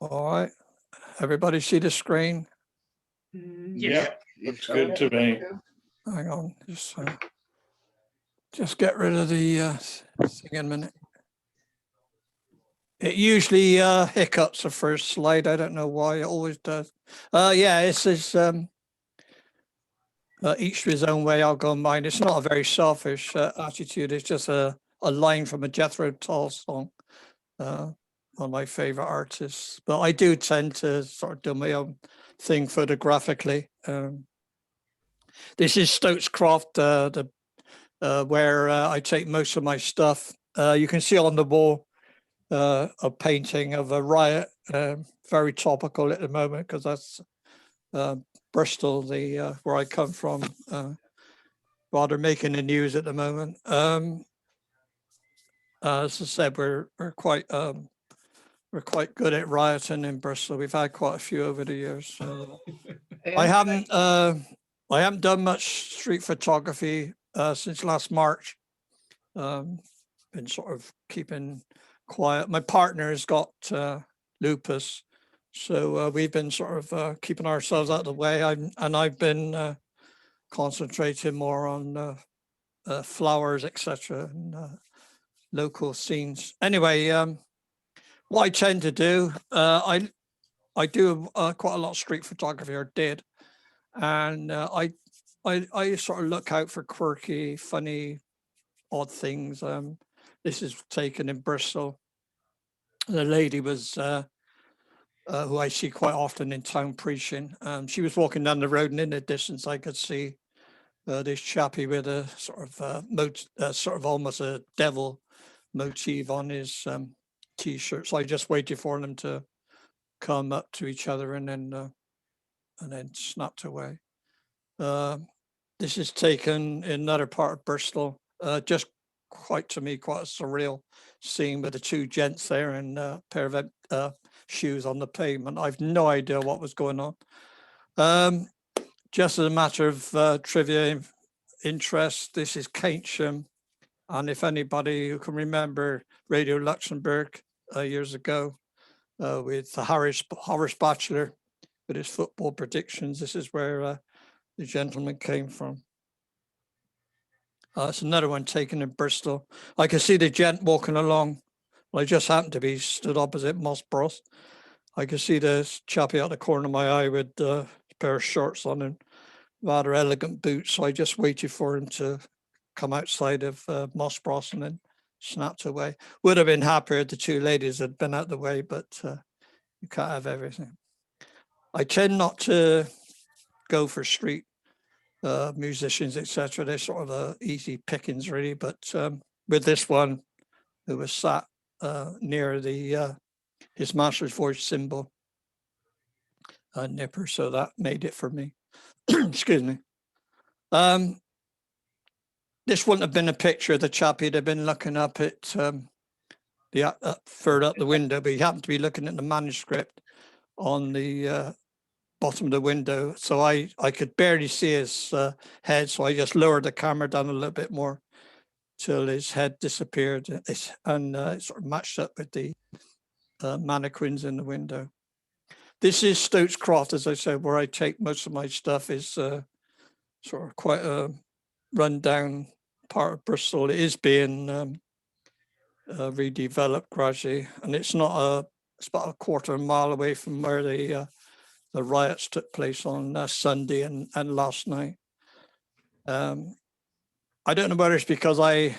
All right. Everybody see the screen? Yeah, looks good to me. Hang on. Just get rid of the thing in a minute. It usually hiccups the first slide. I don't know why. It always does. Yeah, this is each to his own way. I'll go mine. It's not a very selfish attitude. It's just a line from a Jethro Tull song. One of my favorite artists. But I do tend to sort of do my own thing photographically. This is Stokes Croft, where I take most of my stuff. You can see on the wall a painting of a riot, very topical at the moment because that's Bristol, where I come from, rather making the news at the moment. As I said, we're quite good at rioting in Bristol. We've had quite a few over the years. I haven't done much street photography since last March. Been sort of keeping quiet. My partner has got lupus, so we've been sort of keeping ourselves out of the way. I've been concentrating more on flowers, etc., and local scenes. Anyway, what I tend to do, I do quite a lot of street photography, or did, and I sort of look out for quirky, funny, odd things. This is taken in Bristol. The lady was who I see quite often in town preaching. She was walking down the road, and in the distance, I could see this chappie with a sort of almost a devil motif on his t-shirt. So I just waited for them to come up to each other and then snapped away. This is taken in another part of Bristol. Just quite a surreal scene with the two gents there and a pair of shoes on the pavement. I've no idea what was going on. Just as a matter of trivia interest, this is Keynsham. And if anybody who can remember Radio Luxembourg years ago with the Horace Batchelor with his football predictions, this is where the gentleman came from. It's another one taken in Bristol. I can see the gent walking along. Well, I just happened to be stood opposite Moss Bros. I could see the chappie out the corner of my eye with a pair of shorts on and rather elegant boots. So I just waited for him to come outside of Moss Bros and then snapped away. Would have been happier if the two ladies had been out the way, but you can't have everything. I tend not to go for street musicians, etc. They're sort of easy pickings, really. But with this one, who was sat near the his master's voice symbol nipper, so that made it for me. Excuse me. This wouldn't have been a picture of the chappie. They'd been looking up at further up the window, but he happened to be looking at the manuscript on the bottom of the window, so I could barely see his head, so I just lowered the camera down a little bit more till his head disappeared, and it sort of matched up with the mannequins in the window. This is Stokes Croft, as I said, where I take most of my stuff. Is sort of quite a rundown part of Bristol. It is being redeveloped gradually, and it's about a quarter of a mile away from where the riots took place on Sunday and last night. I don't know whether it's because I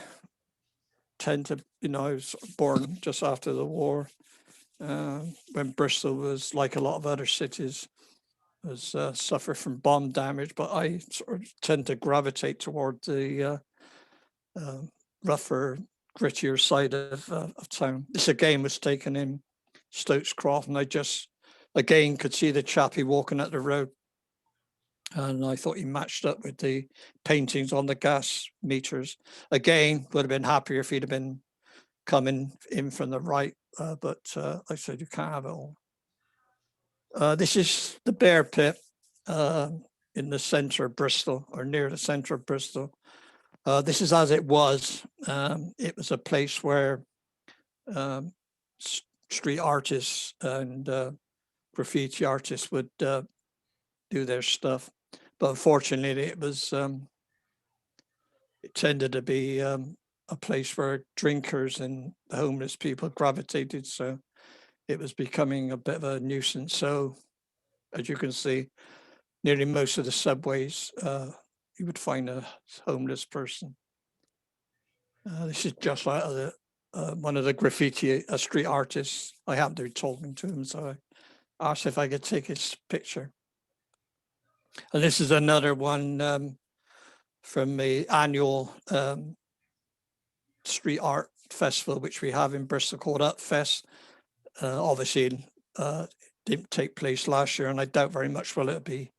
tend to, I was born just after the war, when Bristol was, like a lot of other cities, was suffered from bomb damage, but I sort of tend to gravitate toward the rougher, grittier side of town. This again was taken in Stokes Croft, and I just again could see the chappie walking up the road, and I thought he matched up with the paintings on the gas meters. Again, would have been happier if he'd have been coming in from the right, but like I said, you can't have it all. This is the Bear Pit in the centre of Bristol, or near the centre of Bristol. This is as it was. It was a place where street artists and graffiti artists would do their stuff. But unfortunately, it tended to be a place where drinkers and the homeless people gravitated. So it was becoming a bit of a nuisance. So as you can see, nearly most of the subways, you would find a homeless person. This is just like one of the graffiti street artists. I happened to be talking to him, so I asked if I could take his picture. And this is another one from the annual street art festival, which we have in Bristol called Upfest. Obviously, didn't take place last year, and I doubt very much will it be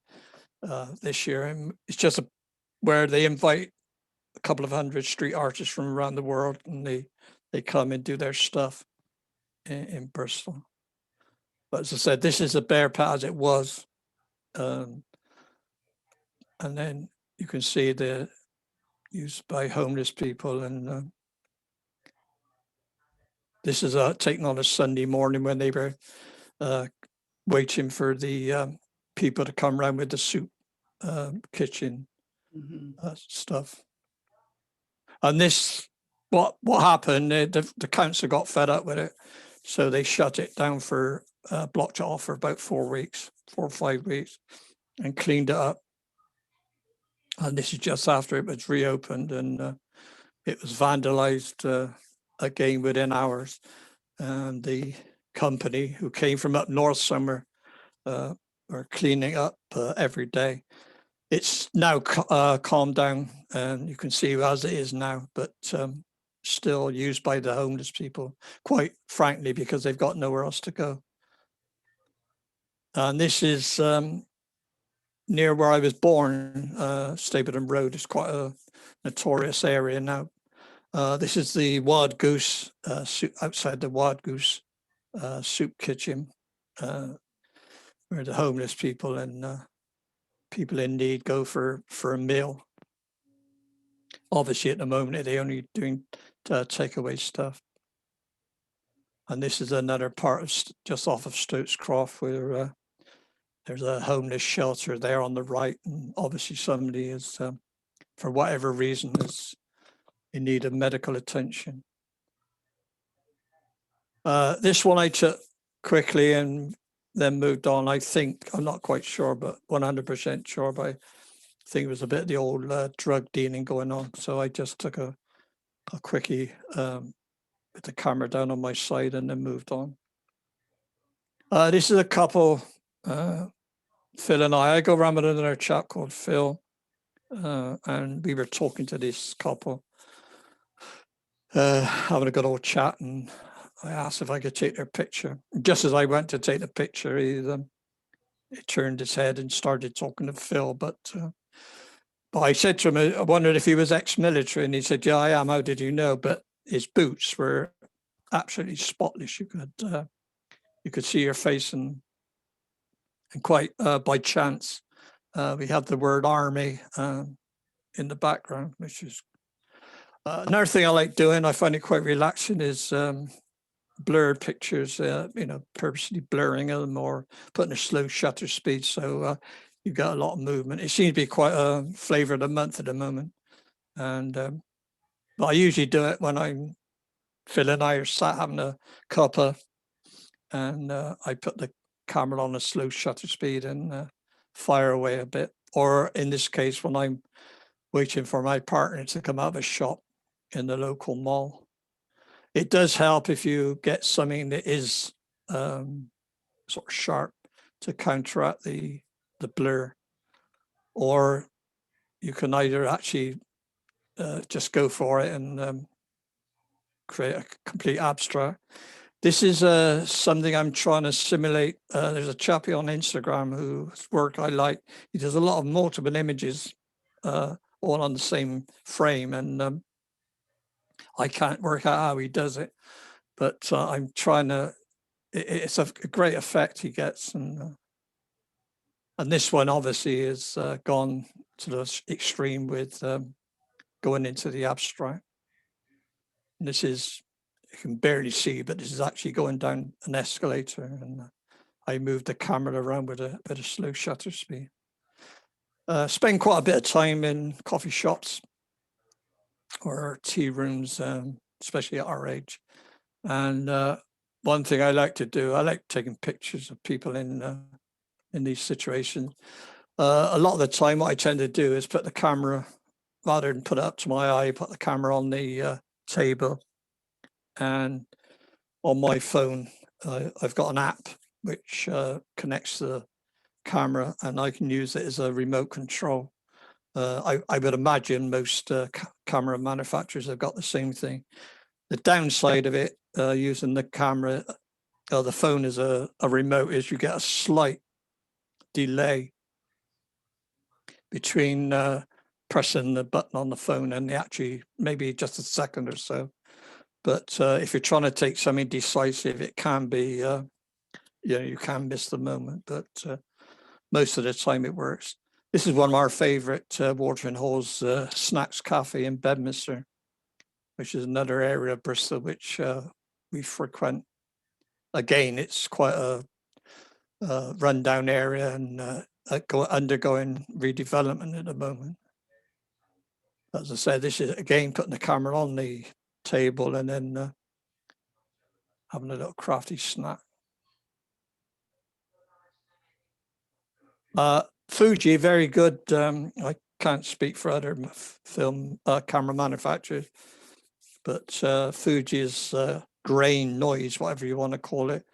this year. And it's just where they invite a couple of hundred street artists from around the world, and they come and do their stuff in Bristol. But as I said, this is a bear pit as it was. And then you can see the used by homeless people. And this is taken on a Sunday morning when they were waiting for the people to come around with the soup kitchen stuff. And this, what happened, the council got fed up with it. So they shut it down blocked it off for about 4 weeks, 4 or 5 weeks, and cleaned it up. And this is just after it was reopened, and it was vandalized again within hours. And the company who came from up north somewhere are cleaning up every day. It's now calmed down, and you can see as it is now, but still used by the homeless people, quite frankly, because they've got nowhere else to go. And this is near where I was born. Stapleton Road is quite a notorious area now. This is the Wild Goose, outside the Wild Goose soup kitchen, where the homeless people and people in need go for a meal. Obviously, at the moment, they're only doing takeaway stuff. And this is another part of just off of Stokes Croft, where there's a homeless shelter there on the right, and obviously somebody is, for whatever reason, is in need of medical attention. This one I took quickly and then moved on. I think, I'm not quite sure, but 100% sure, but I think it was a bit of the old drug dealing going on. So I just took a quickie with the camera down on my side and then moved on. This is a couple, Phil and I go around with another chap called Phil, and we were talking to this couple, having a good old chat, and I asked if I could take their picture. Just as I went to take the picture, he turned his head and started talking to Phil, but I said to him, I wondered if he was ex-military, and he said, yeah, I am. How did you know? But his boots were absolutely spotless. You could see your face, and quite by chance, we had the word army in the background, which is another thing I like doing. I find it quite relaxing is blurred pictures, purposely blurring them or putting a slow shutter speed. So you got a lot of movement. It seems to be quite a flavor of the month at the moment. And but I usually do it when Phil and I are sat having a cuppa, and I put the camera on a slow shutter speed and fire away a bit. Or in this case, when I'm waiting for my partner to come out of a shop in the local mall. It does help if you get something that is sort of sharp to counteract the blur, or you can either actually just go for it and create a complete abstract. This is something I'm trying to simulate. There's a chappie on Instagram whose work I like. He does a lot of multiple images all on the same frame, and I can't work out how he does it, but I'm trying to. It's a great effect he gets, and this one obviously is gone to the extreme with going into the abstract. And this is you can barely see, but this is actually going down an escalator, and I moved the camera around with a bit of slow shutter speed. Spend quite a bit of time in coffee shops or tea rooms, especially at our age. And one thing I like to do, I like taking pictures of people in these situations. A lot of the time, what I tend to do is put the camera, rather than put it up to my eye, put the camera on the table, and on my phone, I've got an app which connects to the camera, and I can use it as a remote control. I would imagine most camera manufacturers have got the same thing. The downside of it, using the camera, the phone as a remote, is you get a slight delay between pressing the button on the phone and actually maybe just a second or so. But if you're trying to take something decisive, it can be, you can miss the moment, but most of the time it works. This is one of our favorite watering holes, Snacks Cafe in Bedminster, which is another area of Bristol which we frequent. Again, it's quite a rundown area and undergoing redevelopment at the moment. As I said, this is again putting the camera on the table and then having a little crafty snack. Fuji, very good. I can't speak for other film camera manufacturers, but Fuji's grain noise, whatever you want to call it,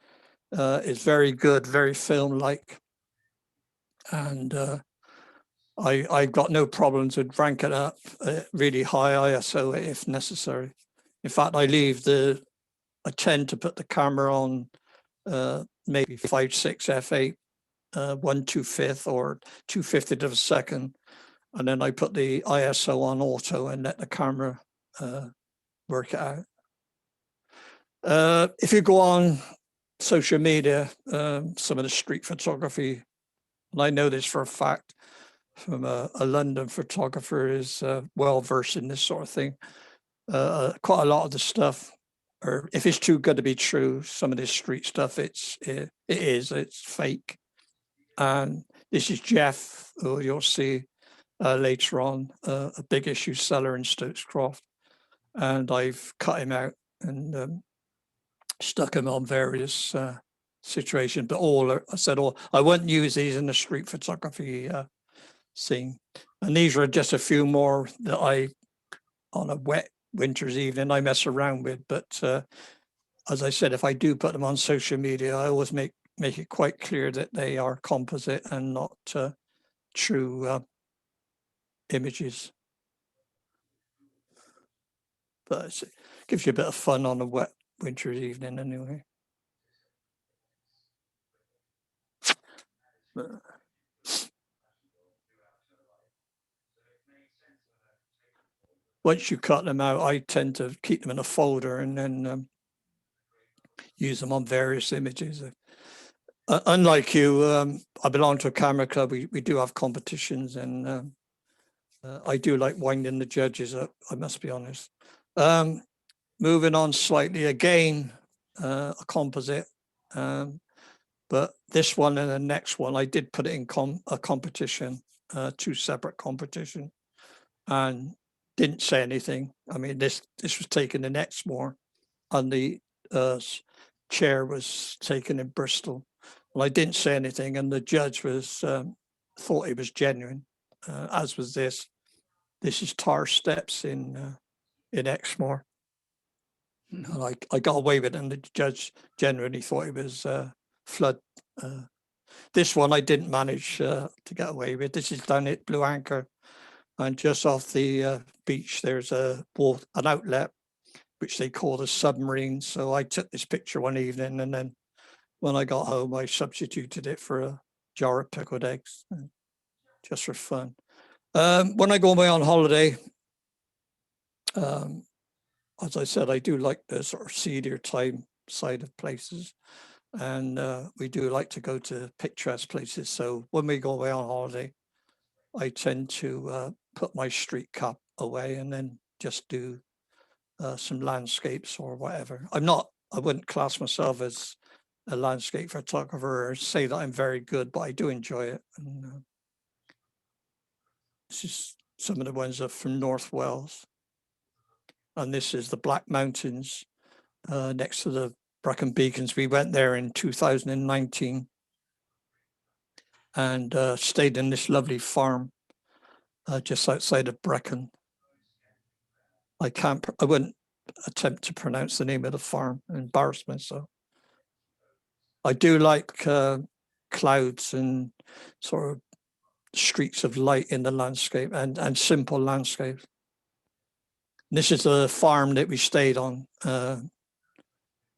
is very good, very film-like. And I've got no problems with rank it up really high ISO if necessary. In fact, I tend to put the camera on maybe 5.6 f8, 1/2 or 2/50 of a second, and then I put the ISO on auto and let the camera work it out. If you go on social media, some of the street photography, and I know this for a fact from a London photographer, is well versed in this sort of thing. Quite a lot of the stuff, or if it's too good to be true, some of this street stuff, it's fake. And this is Jeff, who you'll see later on, a big issue seller in Stokescroft. And I've cut him out and stuck him on various situations, but I wouldn't use these in the street photography scene. And these are just a few more that on a wet winter's evening, I mess around with. But as I said, if I do put them on social media, I always make it quite clear that they are composite and not true images. But it gives you a bit of fun on a wet winter's evening anyway. Once you cut them out, I tend to keep them in a folder and then use them on various images. Unlike you, I belong to a camera club. We do have competitions, and I do like winding the judges up, I must be honest. Moving on slightly, again, a composite. But this one and the next one, I did put it in a competition, 2 separate competitions, and didn't say anything. I mean, this was taken in Exmoor, and the chair was taken in Bristol. Well, I didn't say anything, and the judge thought it was genuine, as was this. This is tar steps in Exmoor. And I got away with it, and the judge genuinely thought it was flood. This one I didn't manage to get away with. This is down at Blue Anchor, and just off the beach there's an outlet which they call the submarine. So I took this picture one evening, and then when I got home I substituted it for a jar of pickled eggs, just for fun. When I go away on holiday, as I said, I do like the sort of seedier time side of places, and we do like to go to picturesque places. So when we go away on holiday, I tend to put my street cap away and then just do some landscapes or whatever. I wouldn't class myself as a landscape photographer or say that I'm very good, but I do enjoy it. And this is some of the ones are from North Wales. And this is the Black Mountains next to the Brecon Beacons. We went there in 2019 and stayed in this lovely farm just outside of Brecon. I wouldn't attempt to pronounce the name of the farm, embarrass myself. I do like clouds and sort of streaks of light in the landscape and simple landscapes. This is a farm that we stayed on.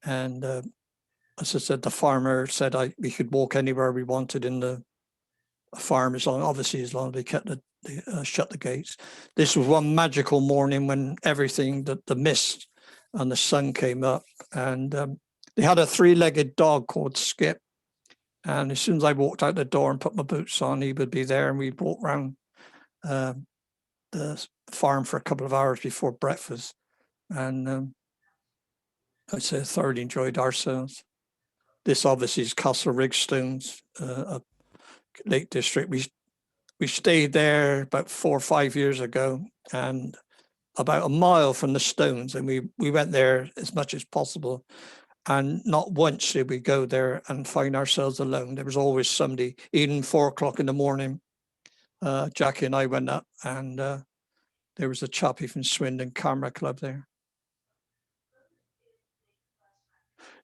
And as I said, the farmer said we could walk anywhere we wanted in the farm, as long as they kept shut the gates. This was one magical morning when everything, the mist and the sun came up, and they had a 3-legged dog called Skip. And as soon as I walked out the door and put my boots on, he would be there, and we'd walk around the farm for a couple of hours before breakfast. And I'd say I thoroughly enjoyed ourselves. This obviously is Castle Rigstones, Lake District. We stayed there about 4 or 5 years ago, and about a mile from the stones, and we went there as much as possible. And not once did we go there and find ourselves alone. There was always somebody, even 4 o'clock in the morning. Jackie and I went up, and there was a chappie from Swindon Camera Club there.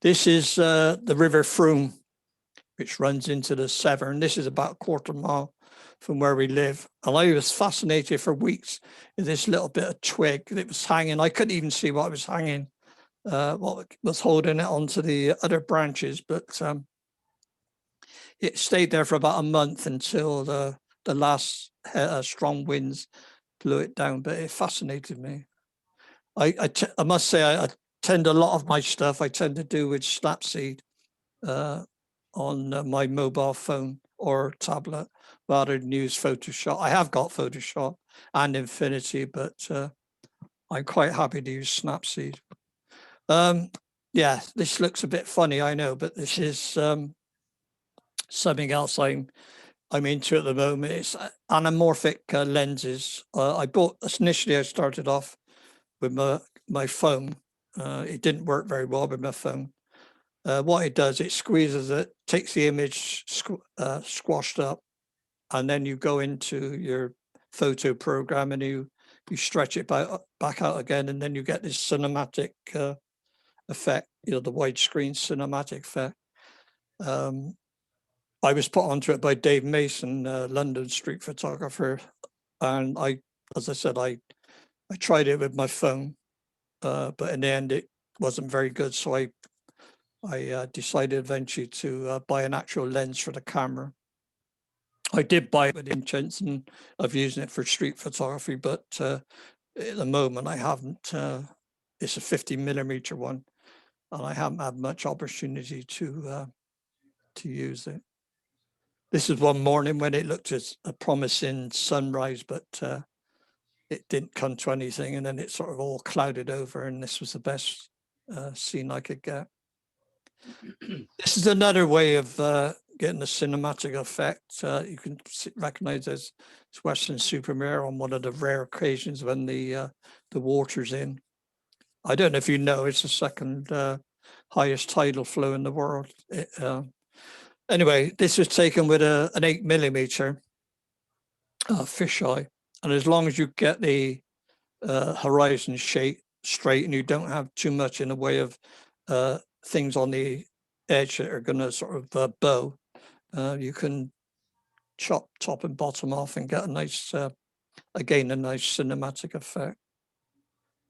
This is the River Froome, which runs into the Severn. This is about a quarter mile from where we live. And I was fascinated for weeks with this little bit of twig that was hanging. I couldn't even see what was hanging, what was holding it onto the other branches, but it stayed there for about a month until the last strong winds blew it down, but it fascinated me. I must say, I tend a lot of my stuff I tend to do with Snapseed on my mobile phone or tablet rather than use Photoshop. I have got Photoshop and Infinity, but I'm quite happy to use Snapseed. Yeah, this looks a bit funny, I know, but this is something else I'm into at the moment. It's anamorphic lenses. Initially I started off with my phone. It didn't work very well with my phone. What it does, it squeezes it, takes the image squashed up, and then you go into your photo program and you stretch it back out again, and then you get this cinematic effect, the widescreen cinematic effect. I was put onto it by Dave Mason, London street photographer, and as I said, I tried it with my phone, but in the end it wasn't very good, so I decided eventually to buy an actual lens for the camera. I did buy it with the intention of using it for street photography, but at the moment I haven't. It's a 50mm one, and I haven't had much opportunity to use it. This is one morning when it looked as a promising sunrise, but it didn't come to anything, and then it sort of all clouded over, and this was the best scene I could get. This is another way of getting the cinematic effect. You can recognize as Western-super-Mare on one of the rare occasions when the water's in. I don't know if you know, it's the second highest tidal flow in the world. Anyway, this was taken with an 8mm fisheye, and as long as you get the horizon shape straight and you don't have too much in the way of things on the edge that are going to sort of bow, you can chop top and bottom off and get a nice, again, a nice cinematic effect.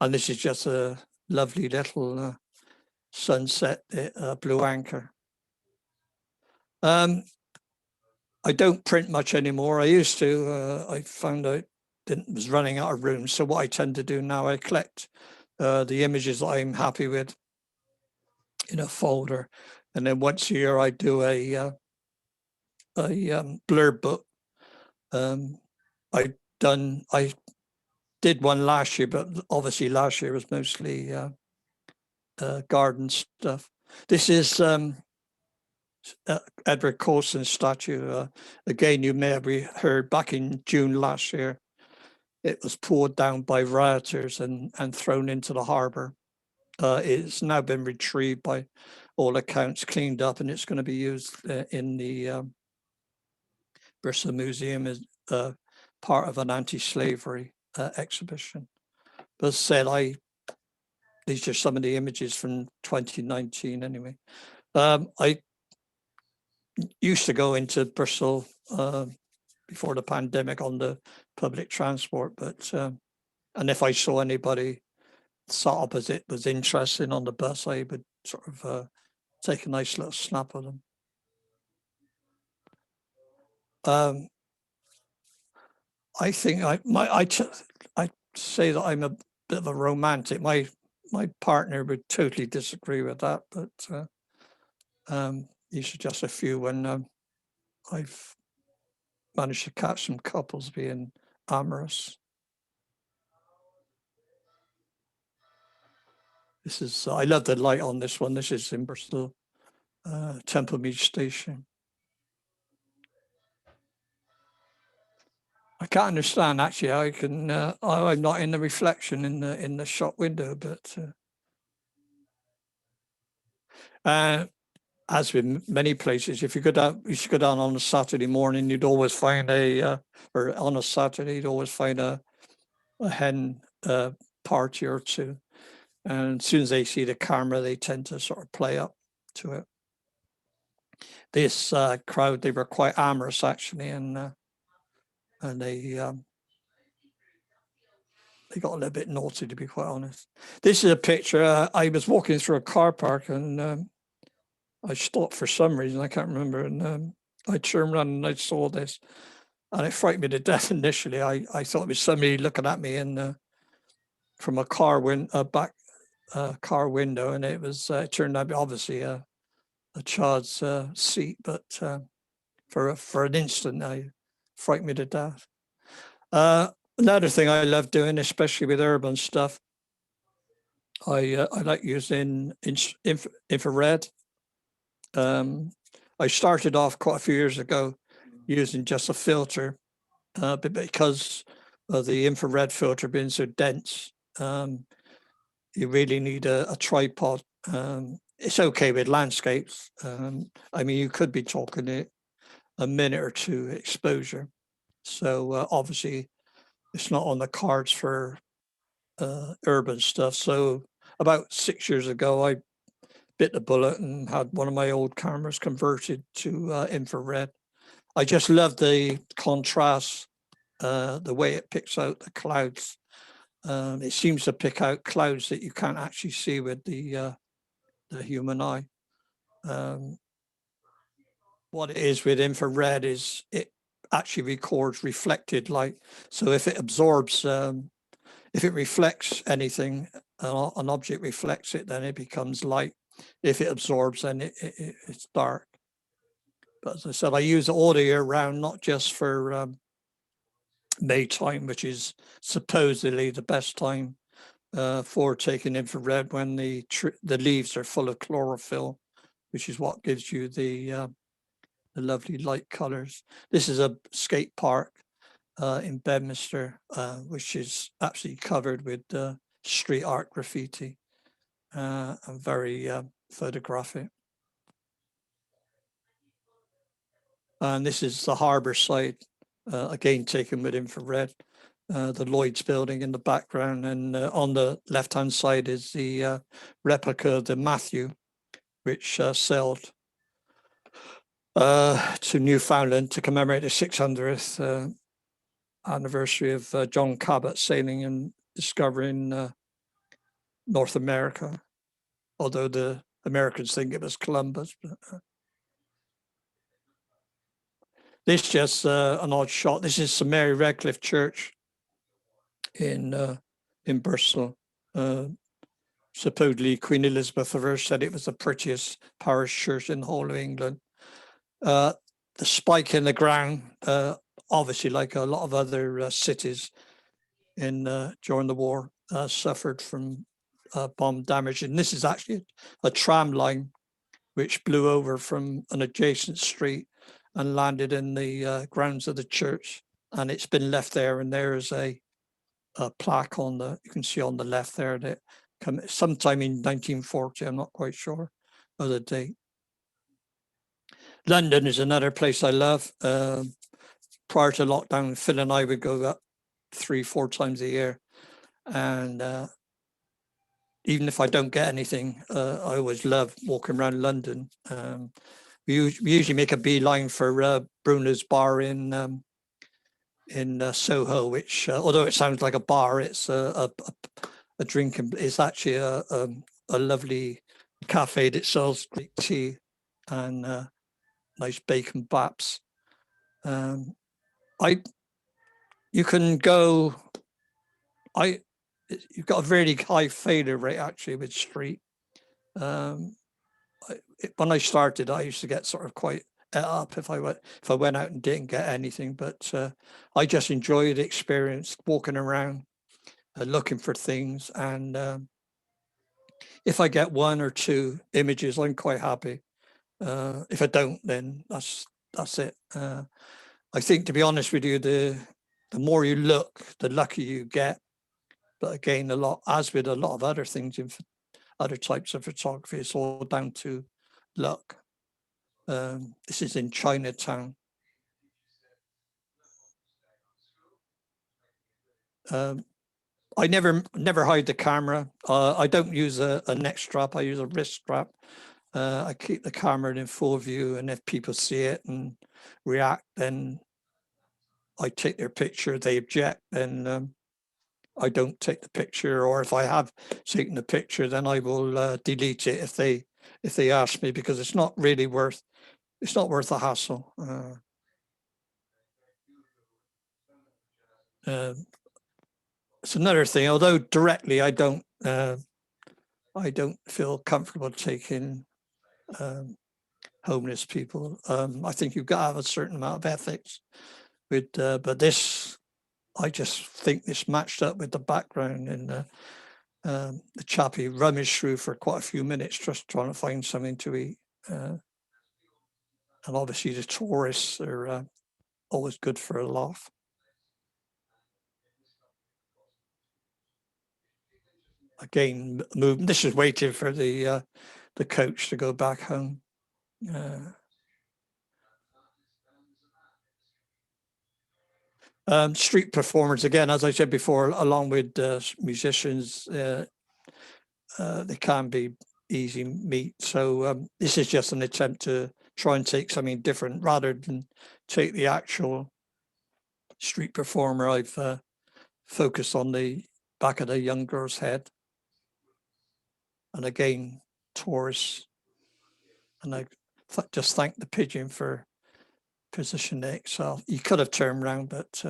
And this is just a lovely little sunset blue anchor. I don't print much anymore. I used to. I found out was running out of room. So what I tend to do now, I collect the images that I'm happy with in a folder, and then once a year I do a blurb book. I did one last year, but obviously last year was mostly garden stuff. This is Edward Colston's statue. Again, you may have heard back in June last year, it was pulled down by rioters and thrown into the harbour. It's now been retrieved by all accounts, cleaned up, and it's going to be used in the Bristol Museum as part of an anti-slavery exhibition. But as I said, these are some of the images from 2019 anyway. I used to go into Bristol before the pandemic on the public transport, but and if I saw anybody sat opposite was interested on the bus, I would sort of take a nice little snap of them. I think I say that I'm a bit of a romantic. My partner would totally disagree with that, but these are just a few when I've managed to catch some couples being amorous. This is, I love the light on this one. This is in Bristol, Templemead Station. I can't understand actually how I can, I'm not in the reflection in the shop window, but as with many places, if you go down, you should go down on a Saturday morning, you'd always find or on a Saturday, you'd always find a hen party or two. And as soon as they see the camera, they tend to sort of play up to it. This crowd, they were quite amorous actually, and they got a little bit naughty, to be quite honest. This is a picture. I was walking through a car park and I stopped for some reason, I can't remember, and I turned around and I saw this, and it frightened me to death initially. I thought it was somebody looking at me and from a car back car window, and it was it turned out to be obviously a child's seat, but for an instant, I frightened me to death. Another thing I love doing, especially with urban stuff, I like using infrared. I started off quite a few years ago using just a filter, but because of the infrared filter being so dense, you really need a tripod. It's okay with landscapes. I mean, you could be talking a minute or two exposure. So obviously it's not on the cards for urban stuff. So about 6 years ago, I bit the bullet and had one of my old cameras converted to infrared. I just love the contrast, the way it picks out the clouds. It seems to pick out clouds that you can't actually see with the human eye. What it is with infrared is it actually records reflected light. So if it absorbs, if it reflects anything, an object reflects it, then it becomes light. If it absorbs, then it's dark. But as I said, I use it all the year round, not just for Maytime, which is supposedly the best time for taking infrared when the leaves are full of chlorophyll, which is what gives you the lovely light colors. This is a skate park in Bedminster, which is absolutely covered with street art graffiti and very photographic. And this is the harbour side, again taken with infrared. The Lloyd's building in the background, and on the left-hand side is the replica of the Matthew, which sailed to Newfoundland to commemorate the 600th anniversary of John Cabot sailing and discovering North America, although the Americans think it was Columbus. But, this is just an odd shot. This is St Mary Redcliffe Church in Bristol. Supposedly Queen Elizabeth I said it was the prettiest parish church in the whole of England. The spike in the ground, obviously like a lot of other cities, in during the war suffered from bomb damage. And this is actually a tram line which blew over from an adjacent street and landed in the grounds of the church. And it's been left there. And there is a plaque on you can see on the left there that sometime in 1940, I'm not quite sure of the date. London is another place I love. Prior to lockdown, Phil and I would go up 3-4 times a year. And even if I don't get anything, I always love walking around London. We usually make a beeline for Bruno's bar in Soho, which, although it sounds like a bar, it's a drinking. It's actually a lovely cafe that sells Greek tea and nice bacon baps. You can go. You've got a very high failure rate actually with street. When I started, I used to get sort of quite up if I went out and didn't get anything, but I just enjoy the experience walking around, looking for things, and if I get 1 or 2 images, I'm quite happy. If I don't, then that's it. I think, to be honest with you, the more you look, the luckier you get. But again, as with a lot of other things in other types of photography, it's all down to luck. This is in Chinatown. I never hide the camera. I don't use a neck strap. I use a wrist strap. I keep the camera in full view, and if people see it and react, then I take their picture. They object, then I don't take the picture. Or if I have taken the picture, then I will delete it if they ask me, because it's not worth a hassle. It's another thing. Although directly, I don't feel comfortable taking homeless people. I think you've got to have a certain amount of ethics with, but this, I just think this matched up with the background, and the chappie rummaged through for quite a few minutes just trying to find something to eat. And obviously the tourists are always good for a laugh. Again, this is waiting for the coach to go back home. Street performers, again, as I said before, along with musicians, they can be easy meat. So this is just an attempt to try and take something different rather than take the actual street performer. I've focused on the back of the young girl's head. And again, tourists. And I just thank the pigeon for positioning itself. You could have turned around, but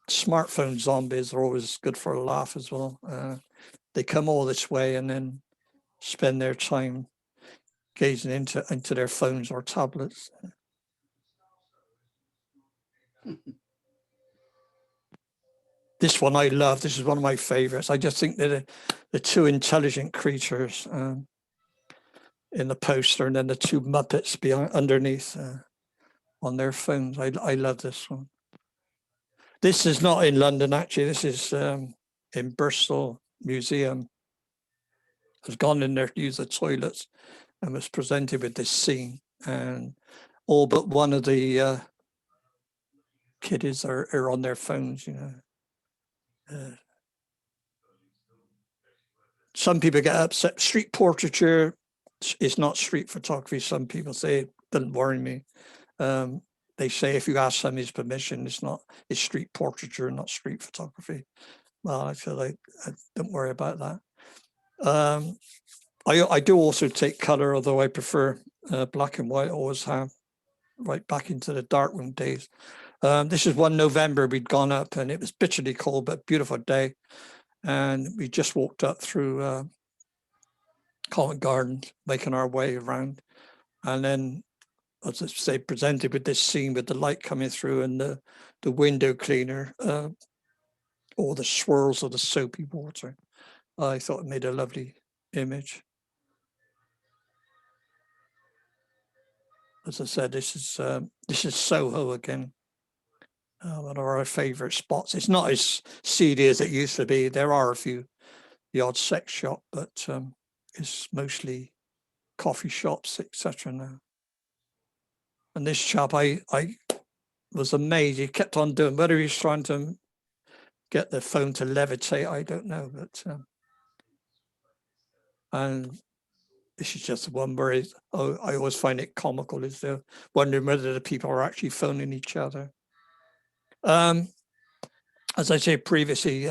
smartphone zombies are always good for a laugh as well. They come all this way and then spend their time gazing into their phones or tablets. This one I love. This is one of my favorites. I just think that the 2 intelligent creatures in the poster, and then the 2 Muppets behind underneath on their phones. I love this one. This is not in London, actually. This is in Bristol Museum. I've gone in there to use the toilets and was presented with this scene, and all but one of the kiddies are on their phones, you know. Some people get upset. Street portraiture is not street photography. Some people say it doesn't worry me. They say if you ask somebody's permission, it's street portraiture, not street photography. Well, I feel like don't worry about that. I do also take color, although I prefer black and white. Always have, right back into the darkroom days. This is one November. We'd gone up and it was bitterly cold, but beautiful day. And we just walked up through Covent Garden, making our way around. And then, as I say, presented with this scene with the light coming through and the window cleaner, or the swirls of the soapy water. I thought it made a lovely image. As I said, this is Soho again. One of our favorite spots. It's not as seedy as it used to be. There are the odd sex shop, but it's mostly coffee shops, etc. now. And this chap, I was amazed. He kept on doing, whether he's trying to get the phone to levitate, I don't know. But and this is just one where I always find it comical, is they're wondering whether the people are actually phoning each other. As I said previously,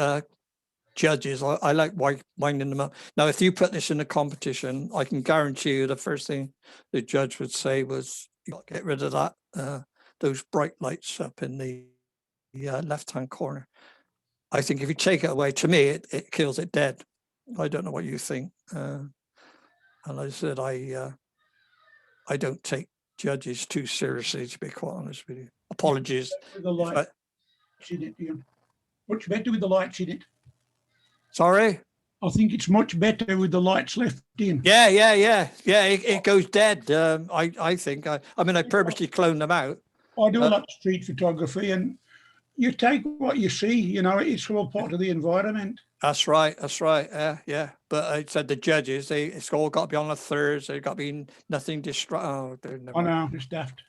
judges, I like winding them up. Now, if you put this in a competition, I can guarantee you the first thing the judge would say was, you got to get rid of that, those bright lights up in the left-hand corner. I think if you take it away, to me, it kills it dead. I don't know what you think. And I said, I don't take judges too seriously, to be quite honest with you. Apologies. With the lights in it, Ian. Much better with the lights in it. Sorry? I think it's much better with the lights left in. Yeah. It goes dead. I think. I mean, I purposely cloned them out. I do a lot of street photography, and you take what you see. You know, it's all part of the environment. That's right. Yeah. But I said the judges, it's all got to be on a Thursday. It's got to be nothing distracting. I know, it's daft.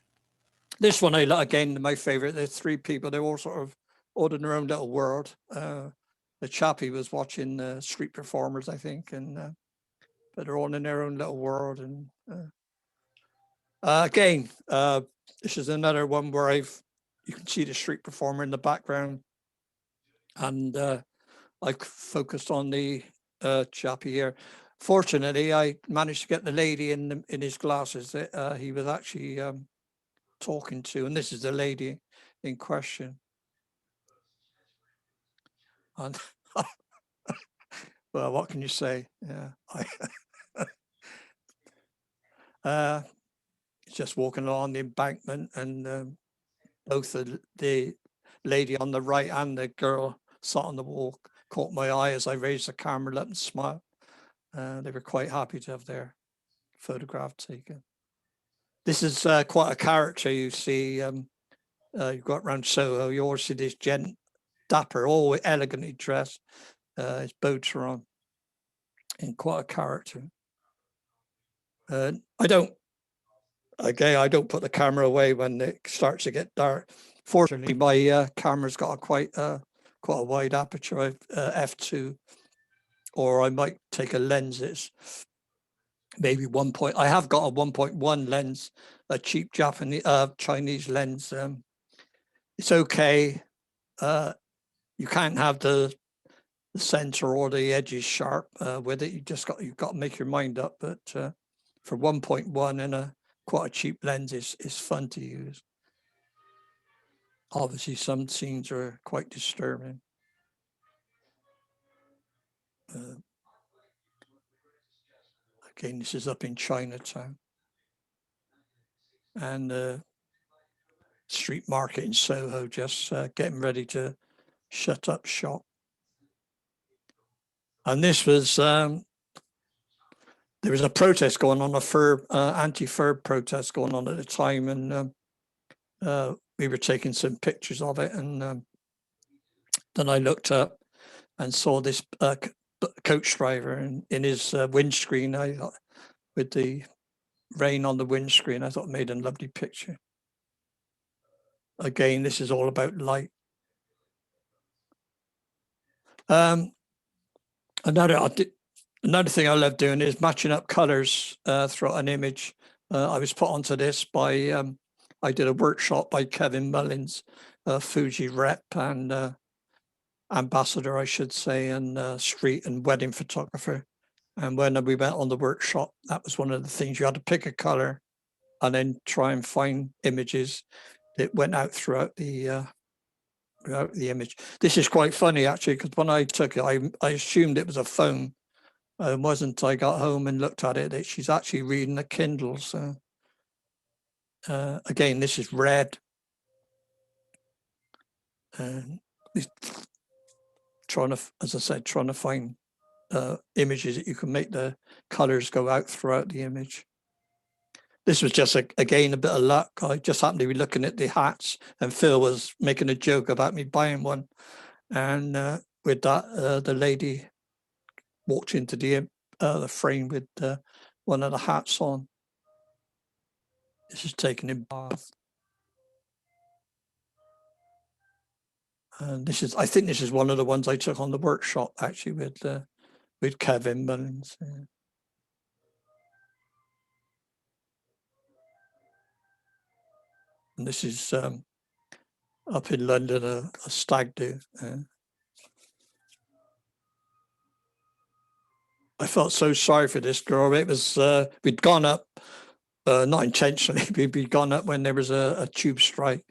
This one, again, my favorite. There's three people. They're all sort of all in their own little world. The chappie was watching street performers, I think, and but they're all in their own little world. And again, this is another one where you can see the street performer in the background, and I focused on the chappie here. Fortunately, I managed to get the lady in his glasses that he was actually talking to, and this is the lady in question. And well, what can you say? Yeah, just walking along the embankment, and both the lady on the right and the girl sat on the wall caught my eye as I raised the camera, let them smile. They were quite happy to have their photograph taken. This is quite a character you see. You've got around Soho, you always see this gent, dapper, all elegantly dressed, his boats are on, and quite a character. I don't put the camera away when it starts to get dark. Fortunately, my camera's got quite a wide aperture, f2, or I might take a lens that's maybe I have got a 1.1 lens, a cheap Chinese lens. It's okay. You can't have the center or the edges sharp with it. You've got to make your mind up. But for 1.1 and quite a cheap lens is fun to use. Obviously, some scenes are quite disturbing. Again, this is up in Chinatown, and the street market in Soho just getting ready to shut up shop. And this was there was a protest going on, anti-fur protest going on at the time, and we were taking some pictures of it, and then I looked up and saw this coach driver in his windscreen. I thought, with the rain on the windscreen, I thought it made a lovely picture. Again, this is all about light. Another thing I love doing is matching up colors throughout an image. I was put onto this by, I did a workshop by Kevin Mullins, Fuji rep and ambassador, I should say, and street and wedding photographer. And when we went on the workshop, that was one of the things. You had to pick a color and then try and find images that went out throughout the image. This is quite funny, actually, because when I took it, I assumed it was a phone. It wasn't. I got home and looked at it. She's actually reading a Kindle. So Again, this is red. And trying to, as I said, trying to find images that you can make the colors go out throughout the image. This was just, again, a bit of luck. I just happened to be looking at the hats, and Phil was making a joke about me buying one. And with that, the lady walked into the frame with one of the hats on. This is taken in Bath. And this is, I think this is one of the ones I took on the workshop, actually, with Kevin Mullins. Yeah. And this is up in London, a stag do. I felt so sorry for this girl. It was, we'd gone up, not intentionally, we'd gone up when there was a tube strike,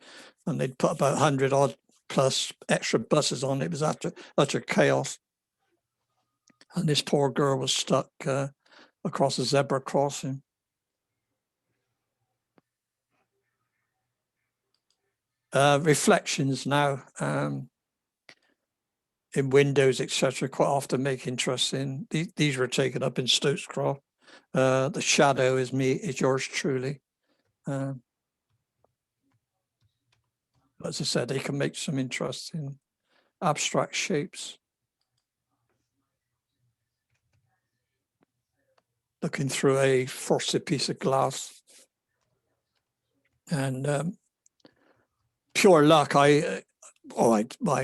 and they'd put about 100 odd plus extra buses on. It was utter chaos. And this poor girl was stuck across a zebra crossing. Reflections now in windows, etc., quite often make interesting. These were taken up in Stokescroft. The shadow is yours truly. As I said, they can make some interesting abstract shapes. Looking through a frosted piece of glass. And pure luck, I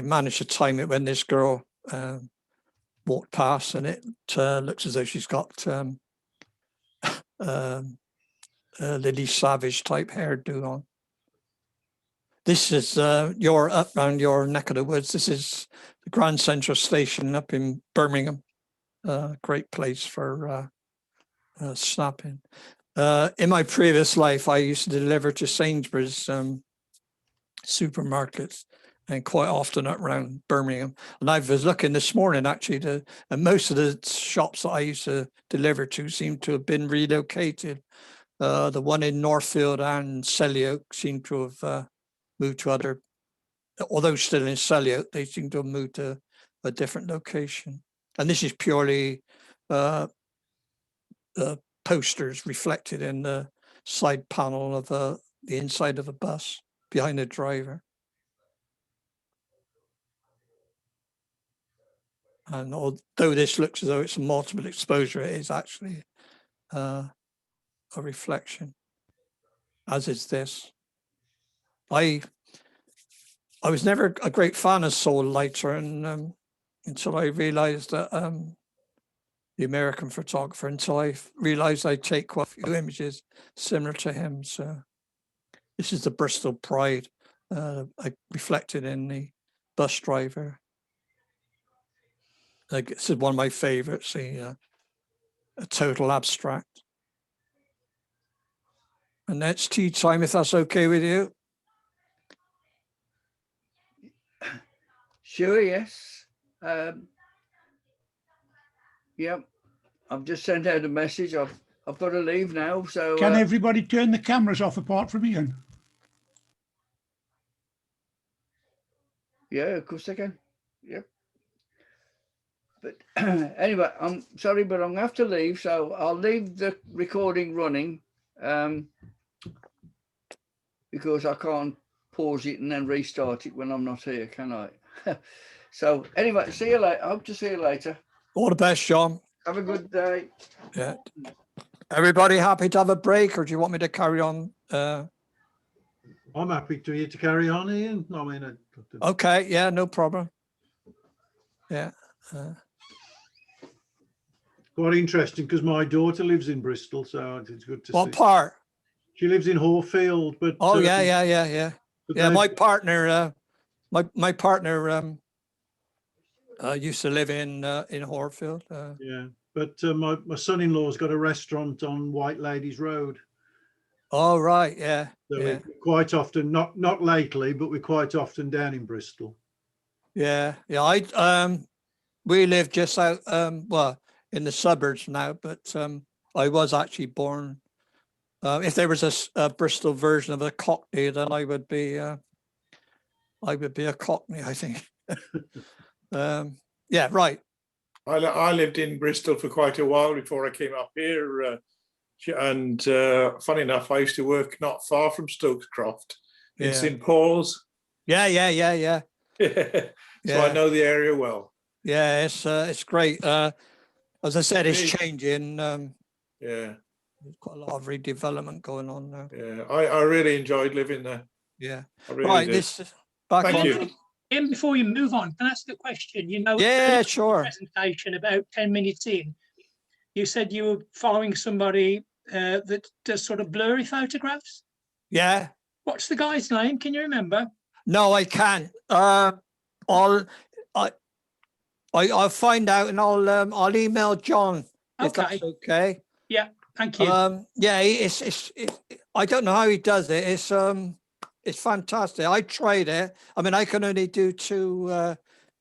managed to time it when this girl walked past, and it looks as though she's got Lily Savage type hairdo on. This is you're up around your neck of the woods. This is the Grand Central Station up in Birmingham. Great place for snapping. In my previous life, I used to deliver to Sainsbury's supermarkets, and quite often up around Birmingham. And I was looking this morning, actually, and most of the shops that I used to deliver to seem to have been relocated. The one in Northfield and Selly Oak seem to have moved to other, although still in Selly Oak, they seem to have moved to a different location. And this is purely posters reflected in the side panel of the inside of a bus behind the driver. And although this looks as though it's a multiple exposure, it is actually a reflection, as is this. I was never a great fan of Saul Leiter, and until I realized that the American photographer, until I realized I take quite a few images similar to him. So this is the Bristol Pride, reflected in the bus driver. This is one of my favorites, a total abstract. And that's tea time, if that's okay with you. Sure, yes. Yep. I've just sent out a message. I've got to leave now. So Can everybody turn the cameras off apart from Ian? yeah, of course I can. Yep. But anyway, I'm sorry, but I'm gonna have to leave. So I'll leave the recording running because I can't pause it and then restart it when I'm not here, can I? So anyway, see you later. I hope to see you later. All the best, John. Have a good day. Yeah. Everybody happy to have a break, or do you want me to carry on? I'm happy to you to carry on, Ian. I mean, Okay, yeah, no problem. Yeah. quite interesting because my daughter lives in Bristol, so it's good to see. What part? She lives in Horfield, but Oh, yeah. Yeah, my partner, my partner used to live in Horfield. yeah, but my son-in-law's got a restaurant on White Ladies Road. Oh, right, yeah. So Yeah. we're quite often, not lately, but we're quite often down in Bristol. Yeah. We live just out, well, in the suburbs now, but I was actually born If there was a Bristol version of a Cockney, then I would be a Cockney, I think. Yeah, right. I lived in Bristol for quite a while before I came up here. And funny enough, I used to work not far from Stokescroft in Yeah. St. Paul's. Yeah. So I know the area well. Yeah, it's great. As I said, it's Indeed. changing. Yeah, There's quite a lot of redevelopment going on now. yeah. I really enjoyed living there. Yeah. I really Right. did. This is back Thank on. you. Ian, before you move on, can I ask a question? You know, Yeah, the sure. presentation about 10 minutes in, you said you were following somebody that does sort of blurry photographs. Yeah. What's the guy's name? Can you remember? No, I can't. I'll find out and I'll email John if Okay. that's okay. Yeah, thank you. Yeah, I don't know how he does it. It's fantastic. I tried it. I mean, I can only do two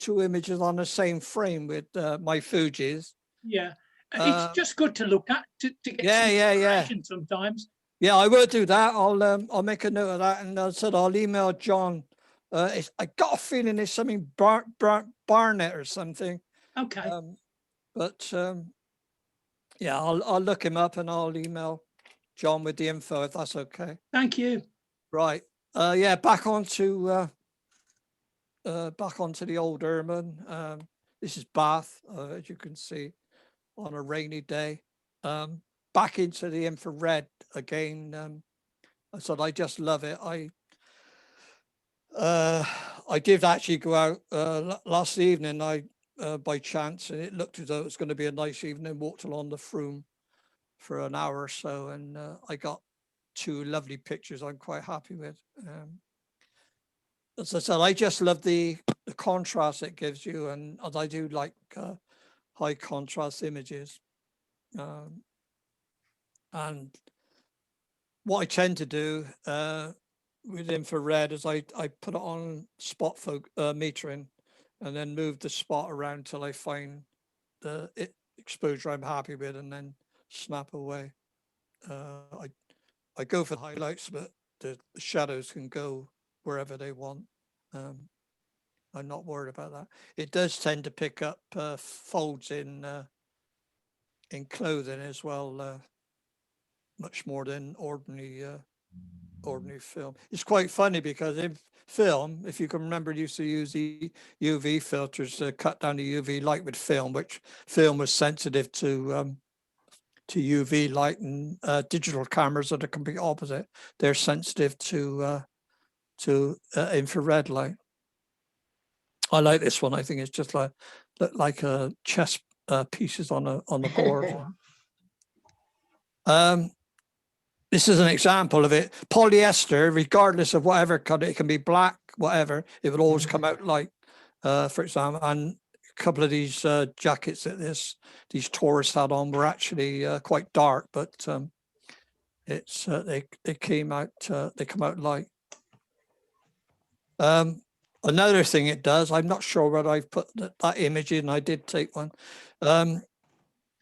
images on the same frame with my Fujis. Yeah, it's just good to look at to get some inspiration sometimes. Yeah, I will do that. I'll make a note of that, and I said I'll email John. I got a feeling it's something Barnett or something. Okay. Yeah, I'll look him up and I'll email John with the info if that's okay. Thank you. Right. Yeah, back onto the old Ermine. This is Bath, as you can see, on a rainy day. Back into the infrared again. I said I just love it. I did actually go out last evening. By chance, and it looked as though it was going to be a nice evening. Walked along the Froome for an hour or so, and I got two lovely pictures I'm quite happy with. As I said, I just love the contrast it gives you, and I do like high contrast images. And what I tend to do with infrared is I put it on spot metering, and then move the spot around till I find the exposure I'm happy with, and then snap away. I go for the highlights, but the shadows can go wherever they want. I'm not worried about that. It does tend to pick up folds in clothing as well, much more than ordinary film. It's quite funny because in film, if you can remember, used to use the UV filters to cut down the UV light with film, which film was sensitive to UV light, and digital cameras are the complete opposite. They're sensitive to infrared light. I like this one. I think it's just like a chess pieces on the board. This is an example of it. Polyester, regardless of whatever color, it can be black, whatever, it will always come out light, for example. And a couple of these jackets that these tourists had on were actually quite dark, but they come out light. Another thing it does, I'm not sure whether I've put that image in. I did take one.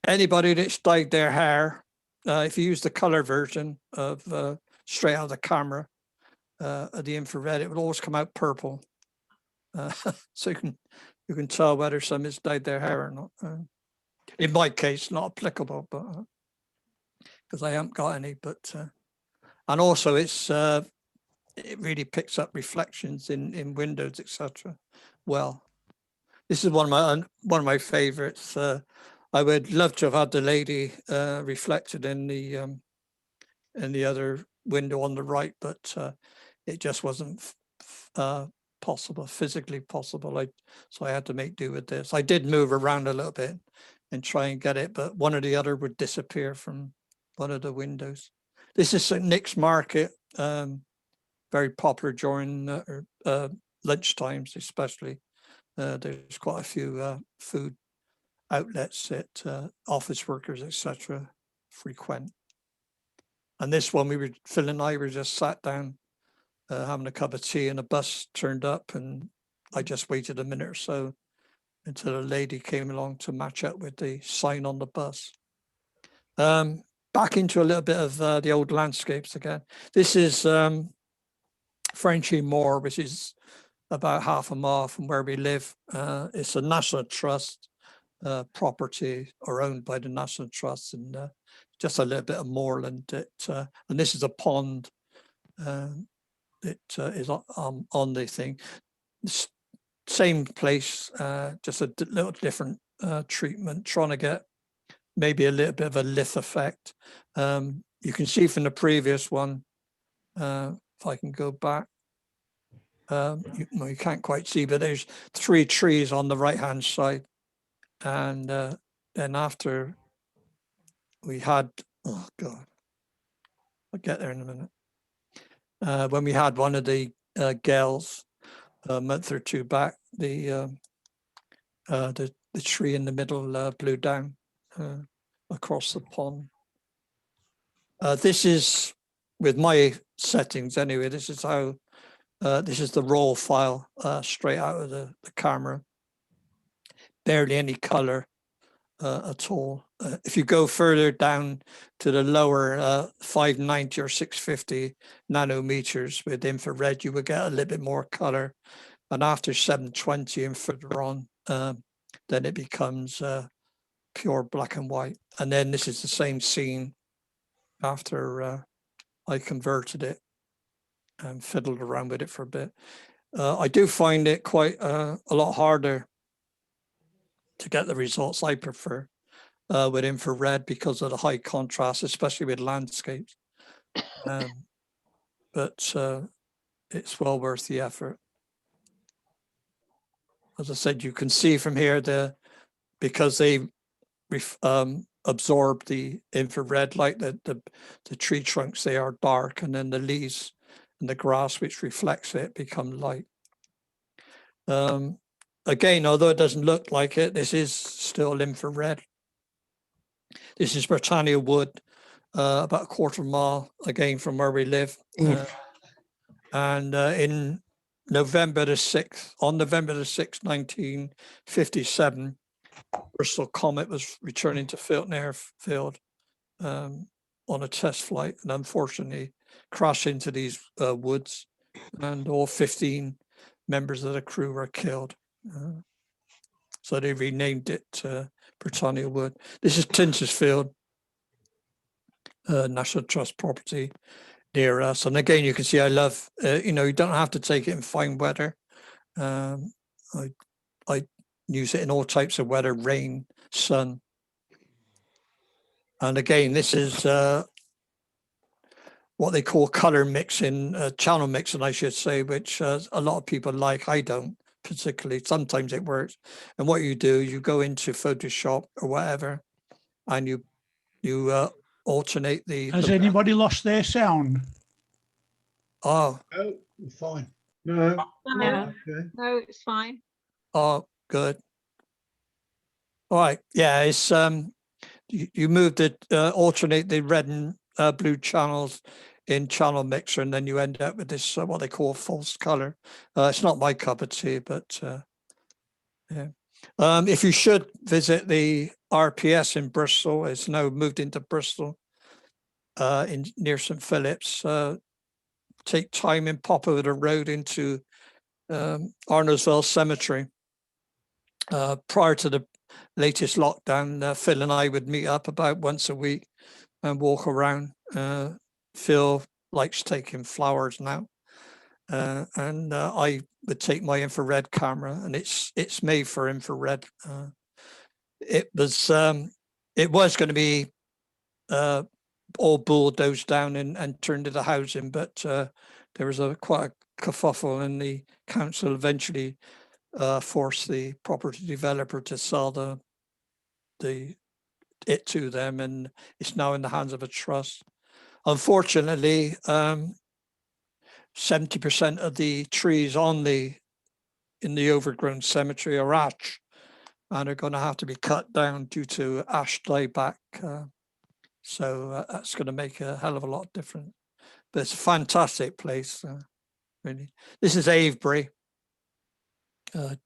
Anybody that's dyed their hair, if you use the color version of straight out of the camera, of the infrared, it will always come out purple. So you can tell whether somebody's dyed their hair or not. In my case, not applicable, but because I haven't got any. But and also it really picks up reflections in windows, etc. Well, this is one of my favorites. I would love to have had the lady reflected in the other window on the right, but it just wasn't physically possible. So I had to make do with this. I did move around a little bit and try and get it, but one or the other would disappear from one of the windows. This is St. Nick's Market, very popular during lunch times, especially. There's quite a few food outlets that office workers, etc., frequent. And this one, Phil and I were just sat down having a cup of tea, and a bus turned up, and I just waited a minute or so until a lady came along to match up with the sign on the bus. back into a little bit of the old landscapes again. This is Frenchy Moor, which is about half a mile from where we live. It's a National Trust property, or owned by the National Trust, and just a little bit of moorland. And this is a pond. It is on the thing. Same place, just a little different treatment, trying to get maybe a little bit of a lith effect. You can see from the previous one, if I can go back, you can't quite see, but there's 3 trees on the right hand side. And then after we had, oh God, I'll get there in a minute. When we had one of the gales a month or 2 back, the tree in the middle blew down across the pond. This is, with my settings anyway, this is how, this is the raw file straight out of the camera. Barely any color at all. If you go further down to the lower 590 or 650 nanometers with infrared, you would get a little bit more color. And after 720 and further on, then it becomes pure black and white. And then this is the same scene after I converted it and fiddled around with it for a bit. I do find it quite a lot harder to get the results I prefer with infrared because of the high contrast, especially with landscapes. But it's well worth the effort. As I said, you can see from here because they absorb the infrared light, the tree trunks, they are dark, and then the leaves and the grass which reflects it become light. Again, although it doesn't look like it, this is still infrared. This is Britannia Wood, about a quarter mile again from where we live. And in November the 6th, on November the 6th, 1957, Bristol Comet was returning to Filton Airfield on a test flight, and unfortunately crashed into these woods, and all 15 members of the crew were killed. So they renamed it Britannia Wood. This is Tintersfield, National Trust property near us. And again, you can see I love, you don't have to take it in fine weather. I use it in all types of weather, rain, sun. And again, this is what they call color mixing, channel mixing, I should say, which a lot of people like. I don't particularly. Sometimes it works. And what you do, you go into Photoshop or whatever, and you alternate the. Has anybody lost their sound? Oh. Oh, fine. No. No, Okay. no, it's fine. Oh, good. All right. Yeah, it's you move the alternate the red and blue channels in channel mixer, and then you end up with this what they call false color. It's not my cup of tea, but yeah. If you should visit the RPS in Bristol, it's now moved into Bristol, near St Philip's. Take time and pop over the road into Arnoldsville Cemetery. Prior to the latest lockdown, Phil and I would meet up about once a week and walk around. Phil likes taking flowers now, and I would take my infrared camera, and it's made for infrared. It was going to be all bulldozed down and turned into housing, but there was quite a kerfuffle, and the council eventually forced the property developer to sell it to them, and it's now in the hands of a trust. Unfortunately, 70% of the trees in the overgrown cemetery are ash, and are going to have to be cut down due to ash dieback. So that's going to make a hell of a lot different. But it's a fantastic place, really. This is Avebury. There's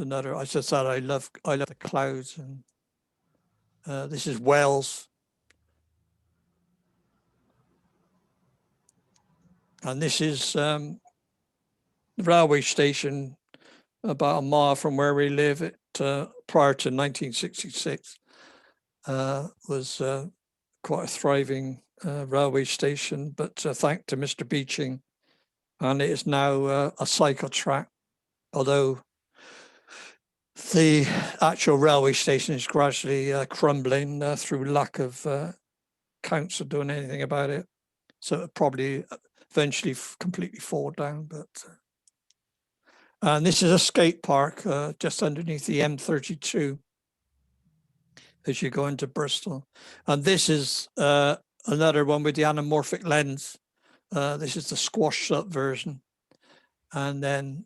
another. I just said I love the clouds, and This is Wells. And this is the railway station about a mile from where we live. It prior to 1966 was quite a thriving railway station, but thanks to Mr. Beeching, and it is now a cycle track, although the actual railway station is gradually crumbling through lack of council doing anything about it. So it'll probably eventually completely fall down. But and this is a skate park just underneath the M32 as you go into Bristol. And this is another one with the anamorphic lens. This is the squashed up version. And then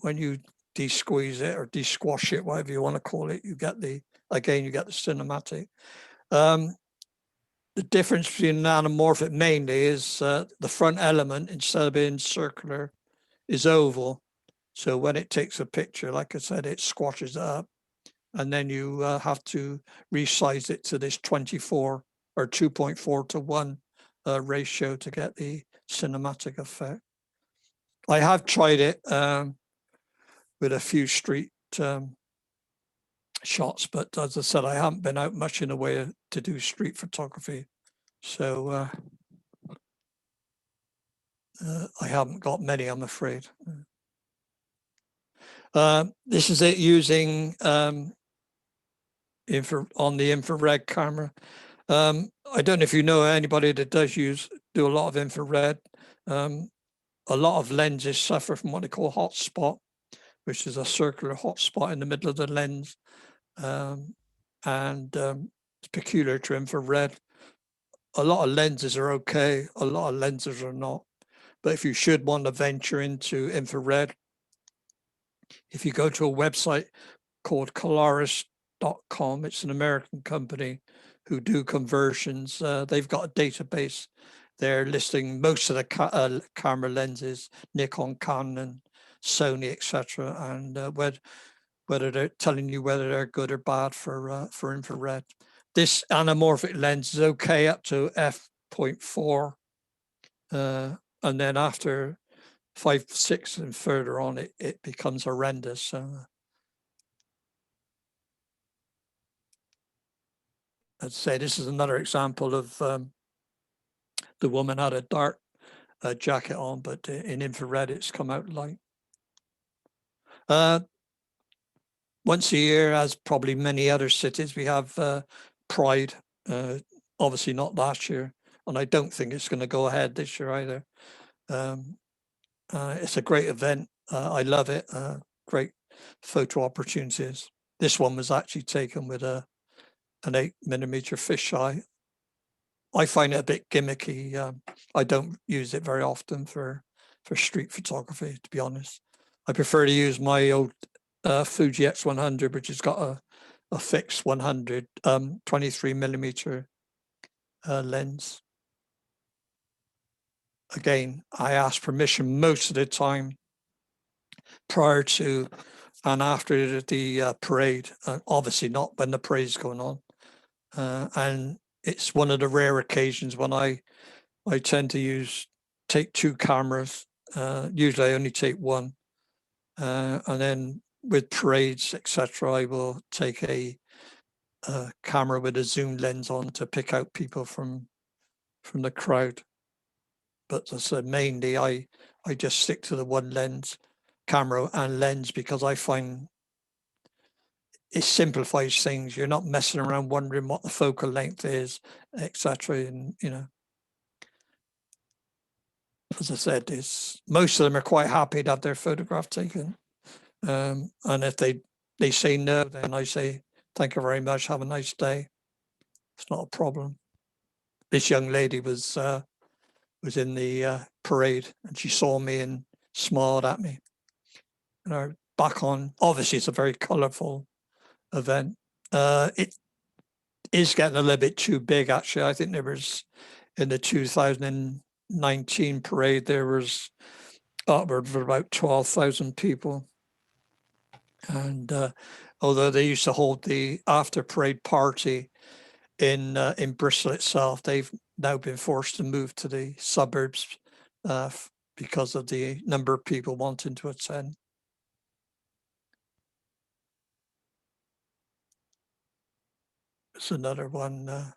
when you de-squeeze it or de-squash it, whatever you want to call it, you get the, again, you get the cinematic. The difference between an anamorphic mainly is the front element, instead of being circular, is oval. So when it takes a picture, like I said, it squashes it up. And then you have to resize it to this 24 or 2.4 to 1 ratio to get the cinematic effect. I have tried it with a few street shots, but as I said, I haven't been out much in the way to do street photography. So I haven't got many, I'm afraid. This is it using on the infrared camera. I don't know if you know anybody that does do a lot of infrared. A lot of lenses suffer from what they call hot spot, which is a circular hot spot in the middle of the lens. It's peculiar to infrared. A lot of lenses are okay, a lot of lenses are not. But if you should want to venture into infrared, if you go to a website called Colaris.com, it's an American company who do conversions. They've got a database there listing most of the camera lenses, Nikon, Canon, Sony, etc., and whether they're telling you whether they're good or bad for infrared. This anamorphic lens is okay up to f.4, and then after 5, 6 and further on, it becomes horrendous. So, I'd say this is another example of the woman had a dark jacket on, but in infrared, it's come out light. Once a year, as probably many other cities, we have Pride. Obviously not last year, and I don't think it's going to go ahead this year either. It's a great event. I love it. Great photo opportunities. This one was actually taken with an 8mm fisheye. I find it a bit gimmicky. I don't use it very often for street photography, to be honest. I prefer to use my old Fuji X100, which has got a fixed 100 23mm lens. Again, I ask permission most of the time prior to and after the parade, obviously not when the parade's going on. And it's one of the rare occasions when I tend to take 2 cameras. Usually I only take 1. And then with parades, etc., I will take a camera with a zoom lens on to pick out people from the crowd. But as I said, mainly I just stick to the 1 lens, camera and lens, because I find it simplifies things. You're not messing around wondering what the focal length is, etc. And as I said, most of them are quite happy to have their photograph taken. And if they say no, then I say, thank you very much, have a nice day. It's not a problem. This young lady was in the parade, and she saw me and smiled at me. And back on, obviously it's a very colourful event. It is getting a little bit too big, actually. I think there was, in the 2019 parade, there was upward of about 12,000 people. And although they used to hold the after parade party in Bristol itself. They've now been forced to move to the suburbs because of the number of people wanting to attend. It's another one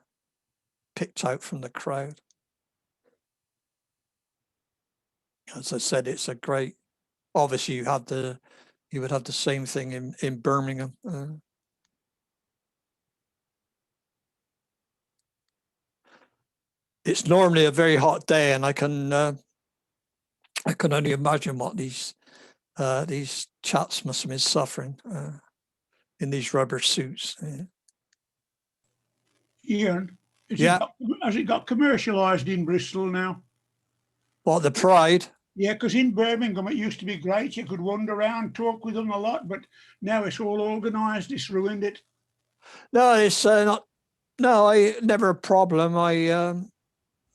picked out from the crowd. As I said, it's a great. Obviously, you would have the same thing in Birmingham. It's normally a very hot day, and I can only imagine what these chaps must have been suffering in these rubber suits. Ian, Yeah. Has it got commercialised in Bristol now? Well, the Pride. Yeah, because in Birmingham it used to be great. You could wander around, talk with them a lot, but now it's all organised. It's ruined it. No, it's not. No, I never a problem.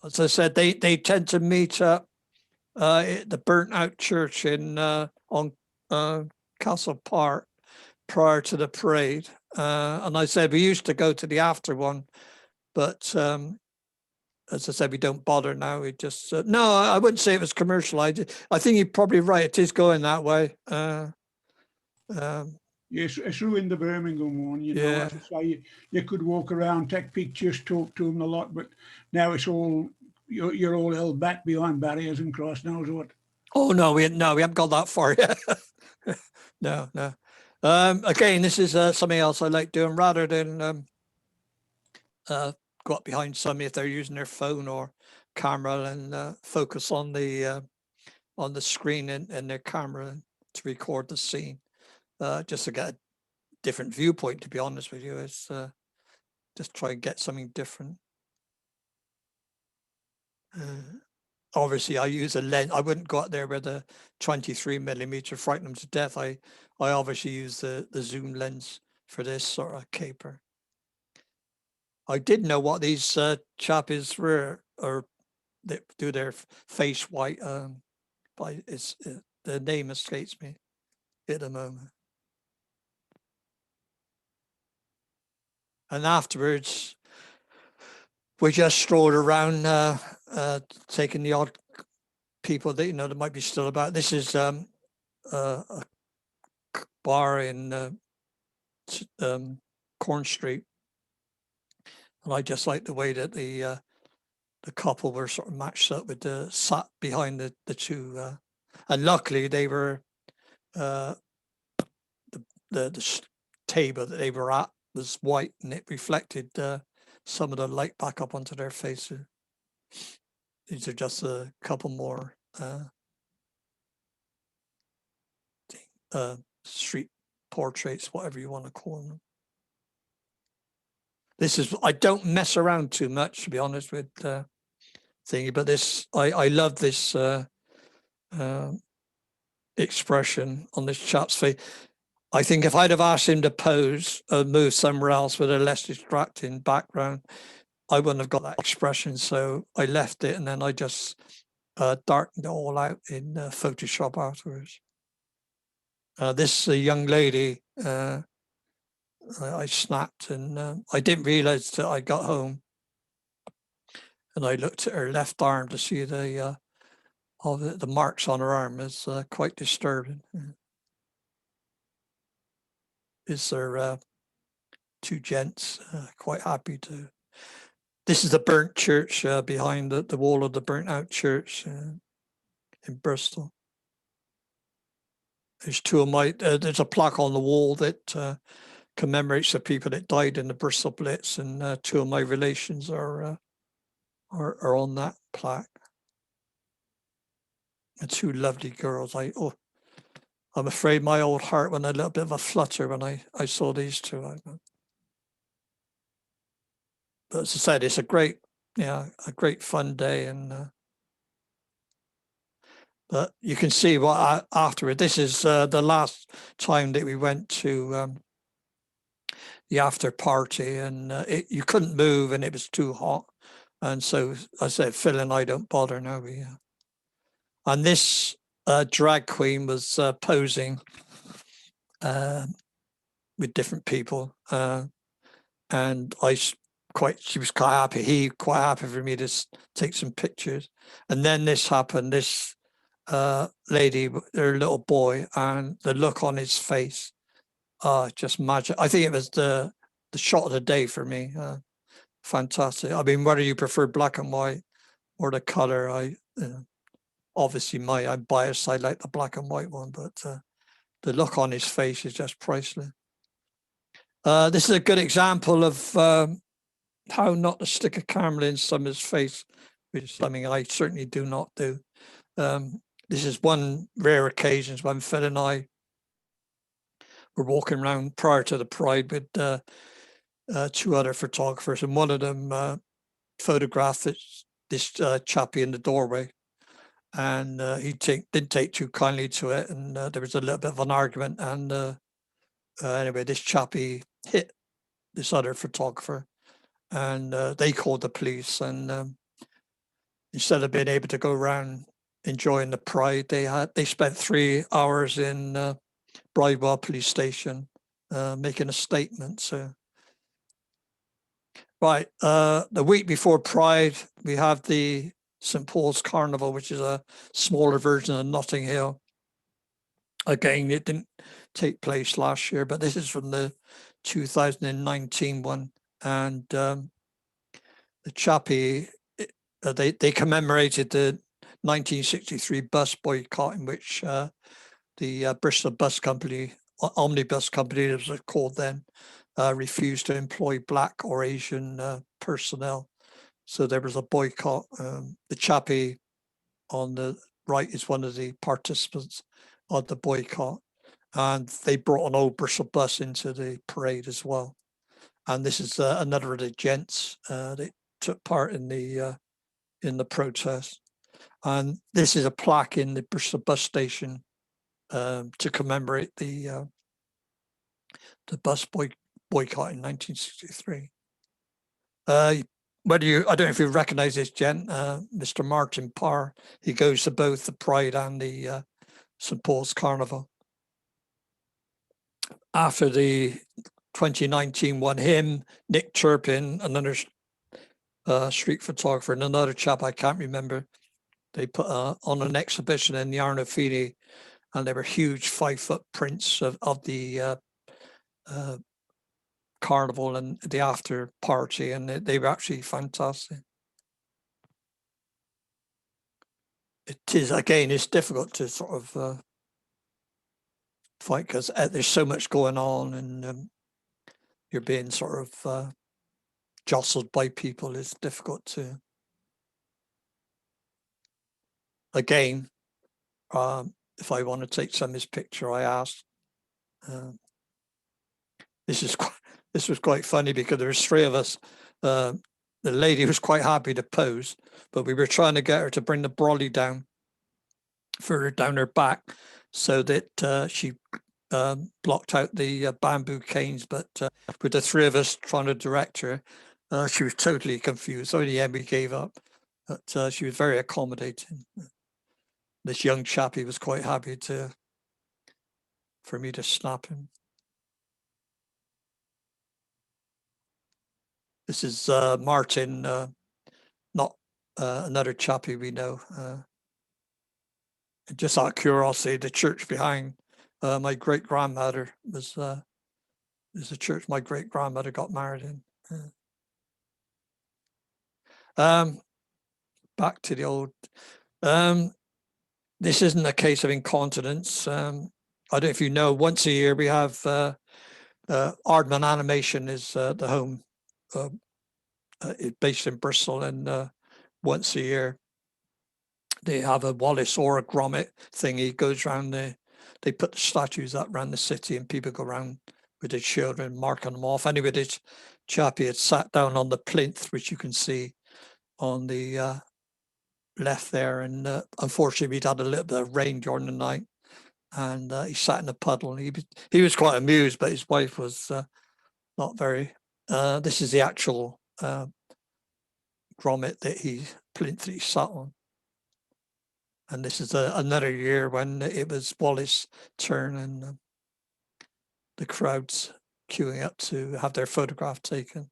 As I said, they tend to meet up at the burnt out church on Castle Park prior to the parade. And I said we used to go to the after one, but as I said, we don't bother now. We just no, I wouldn't say it was commercialized. I think you're probably right. It is going that way. Yes, it's ruined the Birmingham one. You know, Yeah. as I say, you could walk around, take pictures, talk to them a lot, but now it's all you're all held back behind barriers and cross knows what. Oh no, we haven't got that far yet. No. Again, this is something else I like doing rather than go up behind somebody if they're using their phone or camera and focus on the screen and their camera to record the scene. Just to get a different viewpoint, to be honest with you, is just try and get something different. Obviously, I use a lens. I wouldn't go out there with a 23mm, frighten them to death. I obviously use the zoom lens for this sort of caper. I didn't know what these chappies were, or they do their face white. But it's the name escapes me at the moment. And afterwards, we just strolled around, taking the odd people that that might be still about. This is a bar in Corn Street, and I just like the way that the couple were sort of matched up with the sat behind the two, and luckily they were the table that they were at was white, and it reflected some of the light back up onto their faces. These are just a couple more street portraits, whatever you want to call them. This is, I don't mess around too much, to be honest with thingy, but this, I love this expression on this chap's face. I think if I'd have asked him to pose or move somewhere else with a less distracting background, I wouldn't have got that expression. So I left it, and then I just darkened it all out in Photoshop afterwards. This young lady, I snapped, and I didn't realize that I got home. And I looked at her left arm to see the marks on her arm. Is quite disturbing. Is there two gents quite happy to. This is the burnt church behind the wall of the burnt out church in Bristol. There's two of my. There's a plaque on the wall that commemorates the people that died in the Bristol Blitz, and two of my relations are on that plaque. And two lovely girls. I'm afraid my old heart went a little bit of a flutter when I saw these two. But as I said, it's a great fun day, and but you can see what afterward. This is the last time that we went to the after party, and you couldn't move, and it was too hot, and so I said, Phil and I don't bother now. And this drag queen was posing with different people, and she was quite happy. Quite happy for me to take some pictures, and then this happened. This lady, her little boy, and the look on his face, just magic. I think it was the shot of the day for me. Fantastic. I mean, whether you prefer black and white or the color, obviously I'm biased. I like the black and white one, but the look on his face is just priceless. This is a good example of how not to stick a camera in someone's face, which is something I certainly do not do. This is one rare occasion when Phil and I were walking around prior to the Pride with 2 other photographers, and one of them photographed this chappie in the doorway, and he didn't take too kindly to it, and there was a little bit of an argument, and anyway, this chappie hit this other photographer, and they called the police, and instead of being able to go around enjoying the Pride, they spent 3 hours in Bridewell police station making a statement. So right, the week before Pride, we have the St. Paul's Carnival, which is a smaller version of Notting Hill. Again, it didn't take place last year, but this is from the 2019 one. And the chappie, they commemorated the 1963 bus boycott, in which the Bristol Bus Company, Omnibus Company, as it was called then, refused to employ black or Asian personnel. So there was a boycott. The chappie on the right is one of the participants of the boycott, and they brought an old Bristol bus into the parade as well. And this is another of the gents that took part in the protest. And this is a plaque in the Bristol bus station to commemorate the bus boycott in 1963. I don't know if you recognize this gent, Mr. Martin Parr. He goes to both the Pride and the St. Paul's Carnival. After the 2019 one, him, Nick Turpin, another street photographer, and another chap I can't remember, they put on an exhibition in the Arno Fini, and they were huge 5-foot prints of the carnival and the after party, and they were actually fantastic. It is, again, it's difficult to sort of fight because there's so much going on, and you're being sort of jostled by people. It's difficult to, again, if I want to take some of his picture, I asked. This was quite funny because there was 3 of us. The lady was quite happy to pose, but we were trying to get her to bring the brolly down further down her back so that she blocked out the bamboo canes. But with the 3 of us trying to direct her, she was totally confused. So in the end, we gave up. But she was very accommodating. This young chappie was quite happy for me to snap him. This is Martin, not another chappie we know. Just out of curiosity, the church behind my great grandmother is a church my great grandmother got married in. Back to the old. This isn't a case of incontinence. I don't know if you know. Once a year we have Aardman Animation is the home. Based in Bristol, and once a year they have a Wallace or a Gromit thing. He goes around they put the statues up around the city, and people go around with their children marking them off. Anyway, this chappie had sat down on the plinth, which you can see on the left there, and unfortunately we'd had a little bit of rain during the night, and he sat in a puddle, and he was quite amused, but his wife was not very. This is the actual grommet plinth that he sat on. And this is another year when it was Wallace's turn, and the crowds queuing up to have their photograph taken.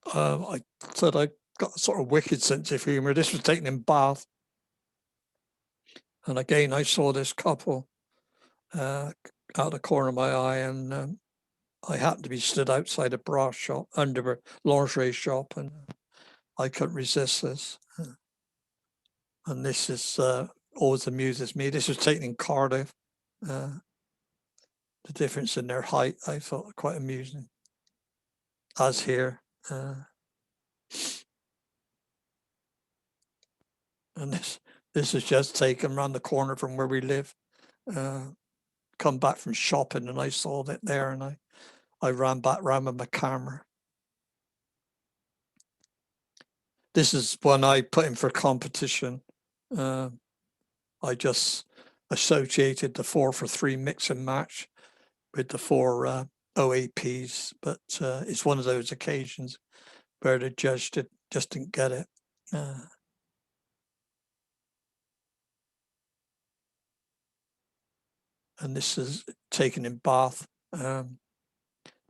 I said I got a sort of wicked sense of humor. This was taken in Bath. And again, I saw this couple out of the corner of my eye, and I happened to be stood outside a bra shop, underwear, lingerie shop, and I couldn't resist this. And this is always amuses me. This was taken in Cardiff. The difference in their height, I thought quite amusing. As here. And this is just taken around the corner from where we live. Come back from shopping and I saw it there, and I ran back round with my camera. This is one I put in for competition. I just associated the 4-for-3 mix and match with the 4 OAPs, but it's one of those occasions where the judge just didn't get it. And this is taken in Bath. I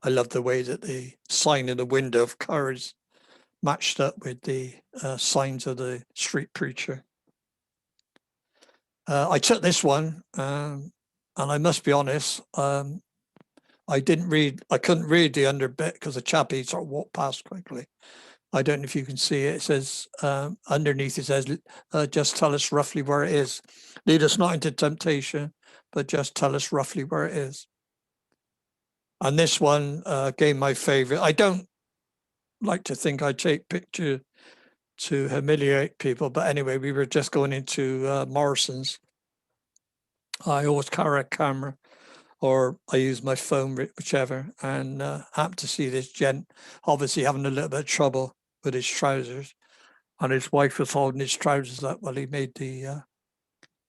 love the way that the sign in the window of cars matched up with the signs of the street preacher. I took this one, and I must be honest, I couldn't read the under bit because the chappie sort of walked past quickly. I don't know if you can see it. It says, underneath it says, just tell us roughly where it is. Lead us not into temptation, but just tell us roughly where it is. And this one, again, my favorite. I don't like to think I take picture to humiliate people, but anyway, we were just going into Morrison's. I always carry a camera, or I use my phone, whichever, and happened to see this gent obviously having a little bit of trouble with his trousers, and his wife was holding his trousers up while he made the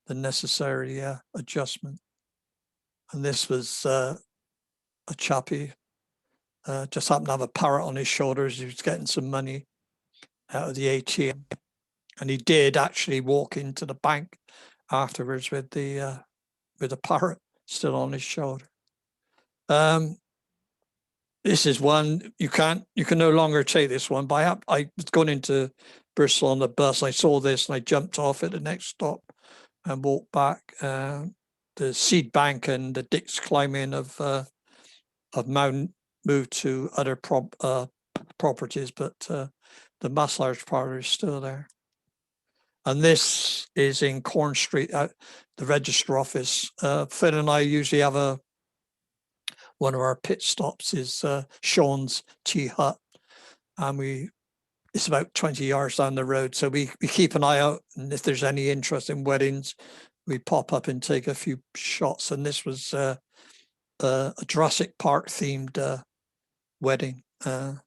necessary adjustment. And this was a chappie, just happened to have a parrot on his shoulders. He was getting some money out of the ATM, and he did actually walk into the bank afterwards with the parrot still on his shoulder. This is one you can no longer take this one. But I was going into Bristol on the bus. I saw this and I jumped off at the next stop and walked back. The seed bank and the Dick's climbing of Mountain moved to other properties, but the massage parlor is still there. And this is in Corn Street, the register office. Phil and I usually have one of our pit stops is Sean's Tea Hut, and it's about 20 yards down the road. So we keep an eye out, and if there's any interest in weddings, we pop up and take a few shots. And this was a Jurassic Park themed wedding. And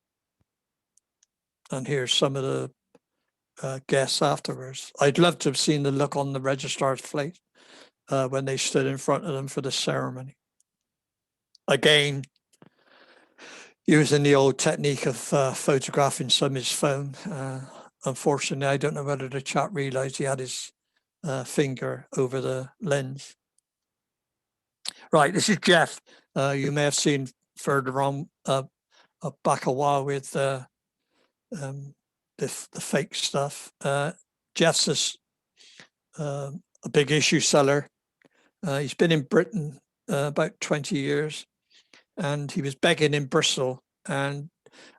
here's some of the guests afterwards. I'd love to have seen the look on the registrar's face when they stood in front of them for the ceremony. Again, using the old technique of photographing some of his phone. Unfortunately, I don't know whether the chap realized he had his finger over the lens. Right, this is Jeff. You may have seen further on back a while with the fake stuff. Jeff's a big issue seller. He's been in Britain about 20 years, and he was begging in Bristol, and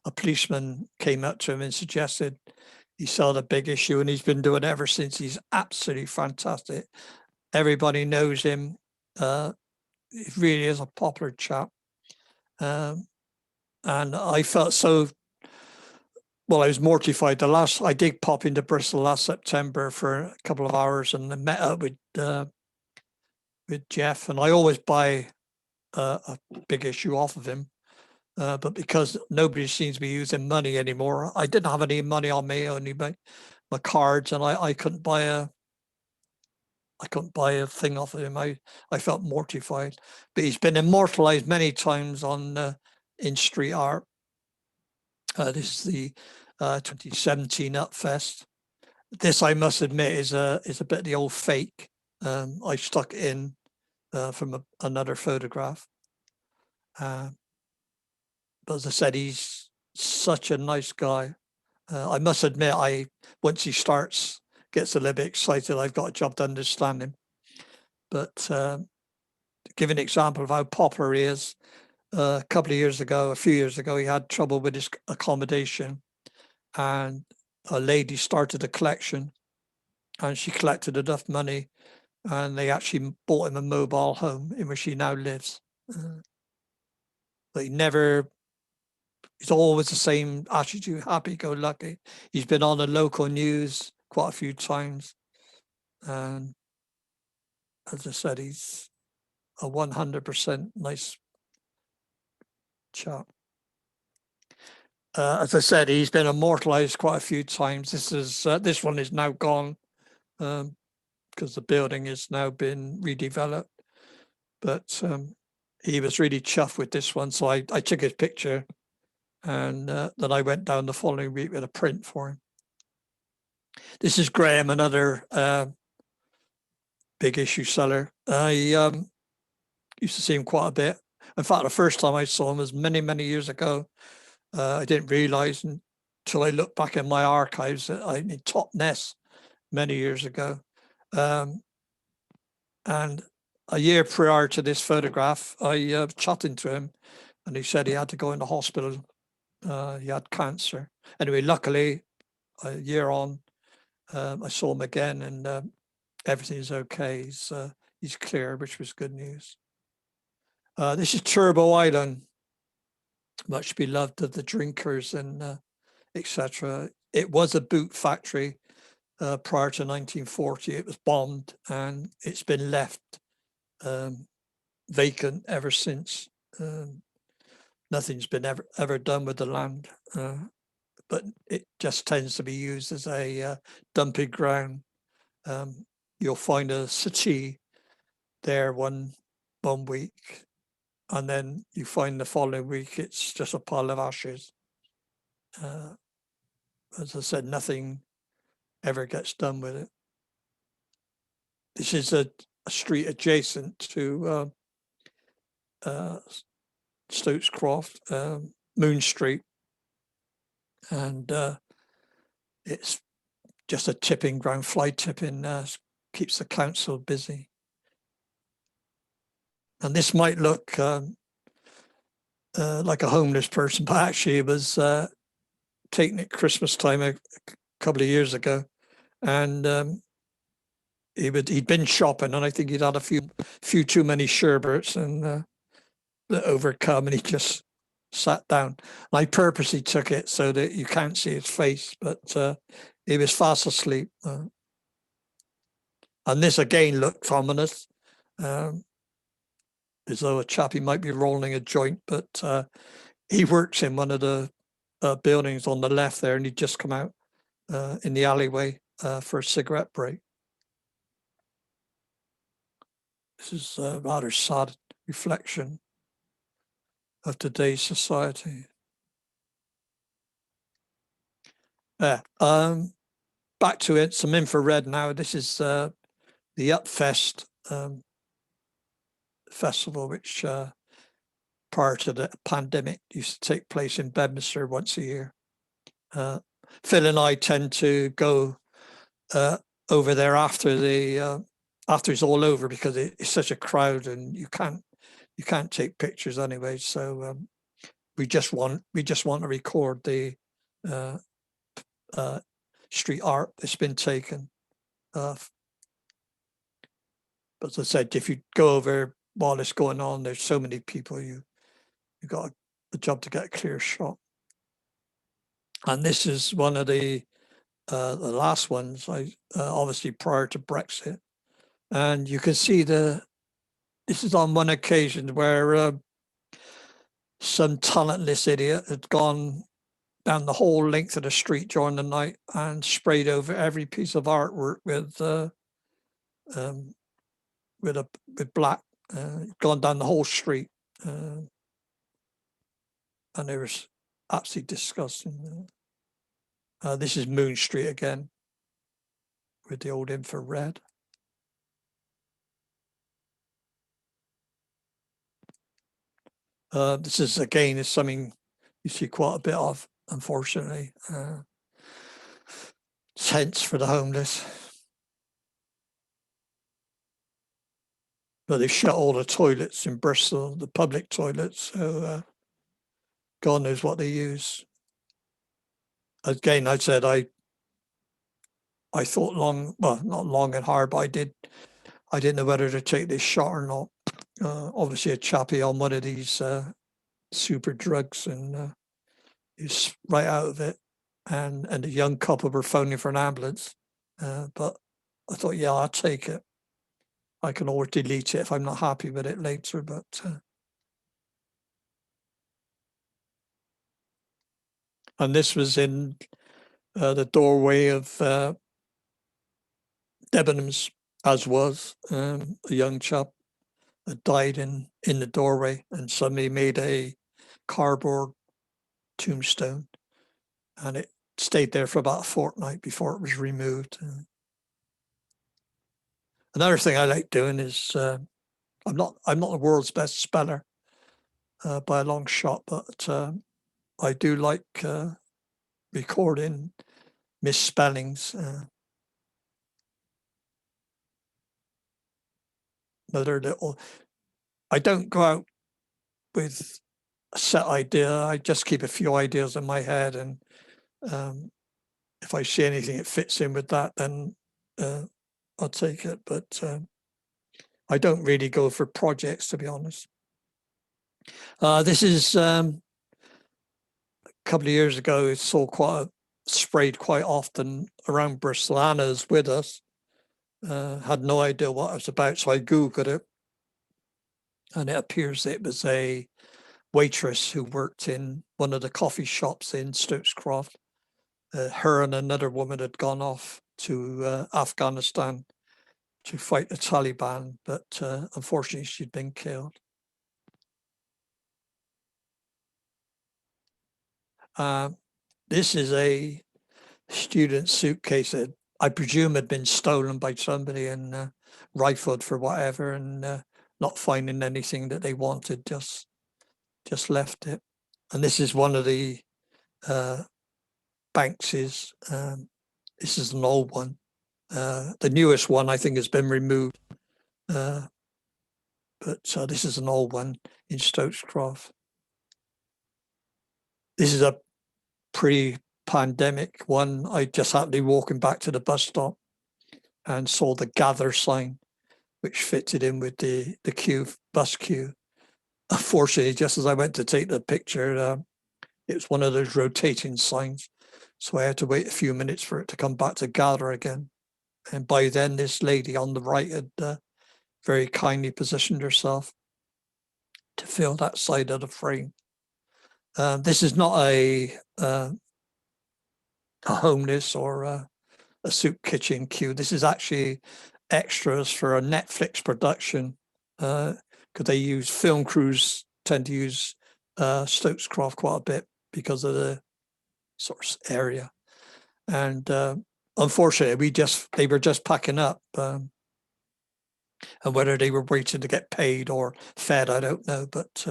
a policeman came up to him and suggested he sold a big issue, and he's been doing it ever since. He's absolutely fantastic. Everybody knows him. He really is a popular chap. And I felt so, well, I was mortified. I did pop into Bristol last September for a couple of hours, and I met up with Jeff, and I always buy a big issue off of him. But because nobody seems to be using money anymore, I didn't have any money on me, only my cards, and I couldn't buy a thing off of him. I felt mortified. But he's been immortalized many times in street art. This is the 2017 Upfest. This, I must admit, is a bit of the old fake. I stuck it in from another photograph. But as I said, he's such a nice guy. I must admit, once he gets a little bit excited, I've got a job to understand him. But to give an example of how popular he is, a few years ago, he had trouble with his accommodation, and a lady started a collection, and she collected enough money, and they actually bought him a mobile home in which he now lives. But he's always the same attitude, happy-go-lucky. He's been on the local news quite a few times. And as I said, he's a 100% nice chap. As I said, he's been immortalized quite a few times. This one is now gone because the building has now been redeveloped. But he was really chuffed with this one. So I took his picture, and then I went down the following week with a print for him. This is Graham, another big issue seller. I used to see him quite a bit. In fact, the first time I saw him was many, many years ago. I didn't realize until I looked back in my archives that I in Top Nest many years ago. And a year prior to this photograph, I chatting to him, and he said he had to go into hospital. He had cancer. Anyway, luckily, a year on, I saw him again, and everything's okay. He's clear, which was good news. This is Turbo Island, much beloved of the drinkers and etc. It was a boot factory prior to 1940. It was bombed, and it's been left vacant ever since. Nothing's been ever done with the land, but it just tends to be used as a dumping ground. You'll find a settee there one week, and then you find the following week it's just a pile of ashes. As I said, nothing ever gets done with it. This is a street adjacent to Stokes Croft, Moon Street, and it's just a tipping ground. Fly tipping keeps the council busy. And this might look like a homeless person, but actually it was taken at Christmas time a couple of years ago, and he'd been shopping, and I think he'd had a few too many sherbets and overcome, and he just sat down. And I purposely took it so that you can't see his face, but he was fast asleep. And this again looked ominous, as though a chappie might be rolling a joint, but he works in one of the buildings on the left there, and he'd just come out in the alleyway for a cigarette break. This is a rather sad reflection of today's society. Yeah, back to it, some infrared now. This is the Upfest festival, which prior to the pandemic used to take place in Bedminster once a year. Phil and I tend to go over there after it's all over, because it's such a crowd and you can't take pictures anyway. So we just want to record the street art that's been taken. But as I said, if you go over while it's going on, there's so many people, you've got a job to get a clear shot. And this is one of the last ones, obviously prior to Brexit. And you can see this is on one occasion where some talentless idiot had gone down the whole length of the street during the night and sprayed over every piece of artwork with black, gone down the whole street, and it was absolutely disgusting. This is Moon Street again with the old infrared. This is again is something you see quite a bit of, unfortunately. Tents for the homeless. But they shut all the toilets in Bristol, the public toilets. So God knows what they use. Again, I said I thought long, well, not long and hard, but I didn't know whether to take this shot or not. Obviously, a chappie on one of these super drugs, and he's right out of it. And a young couple were phoning for an ambulance. But I thought, yeah, I'll take it. I can always delete it if I'm not happy with it later. But and this was in the doorway of Debenhams, as was a young chap that died in the doorway, and somebody made a cardboard tombstone, and it stayed there for about a fortnight before it was removed. Another thing I like doing is I'm not the world's best speller by a long shot, but I do like recording misspellings. Another little, I don't go out with a set idea. I just keep a few ideas in my head, and if I see anything that fits in with that, then I'll take it. But I don't really go for projects, to be honest. This is a couple of years ago. It saw sprayed quite often around Bristol. Anna's with us. Had no idea what it was about, so I Googled it, and it appears it was a waitress who worked in one of the coffee shops in Stokescroft. Her and another woman had gone off to Afghanistan to fight the Taliban, but unfortunately she'd been killed. This is a student suitcase that I presume had been stolen by somebody and rifled for whatever, and not finding anything that they wanted, just left it. And this is one of the Banks's. This is an old one. The newest one I think has been removed, but this is an old one in Stokescroft. This is a pre-pandemic one. I just happened to be walking back to the bus stop and saw the gather sign, which fitted in with the bus queue. Unfortunately, just as I went to take the picture, it was one of those rotating signs. So I had to wait a few minutes for it to come back to gather again. And by then, this lady on the right had very kindly positioned herself to fill that side of the frame. This is not a homeless or a soup kitchen queue. This is actually extras for a Netflix production, because they use film crews tend to use Stokescroft quite a bit because of the sort of area. And unfortunately, they were just packing up, and whether they were waiting to get paid or fed, I don't know. But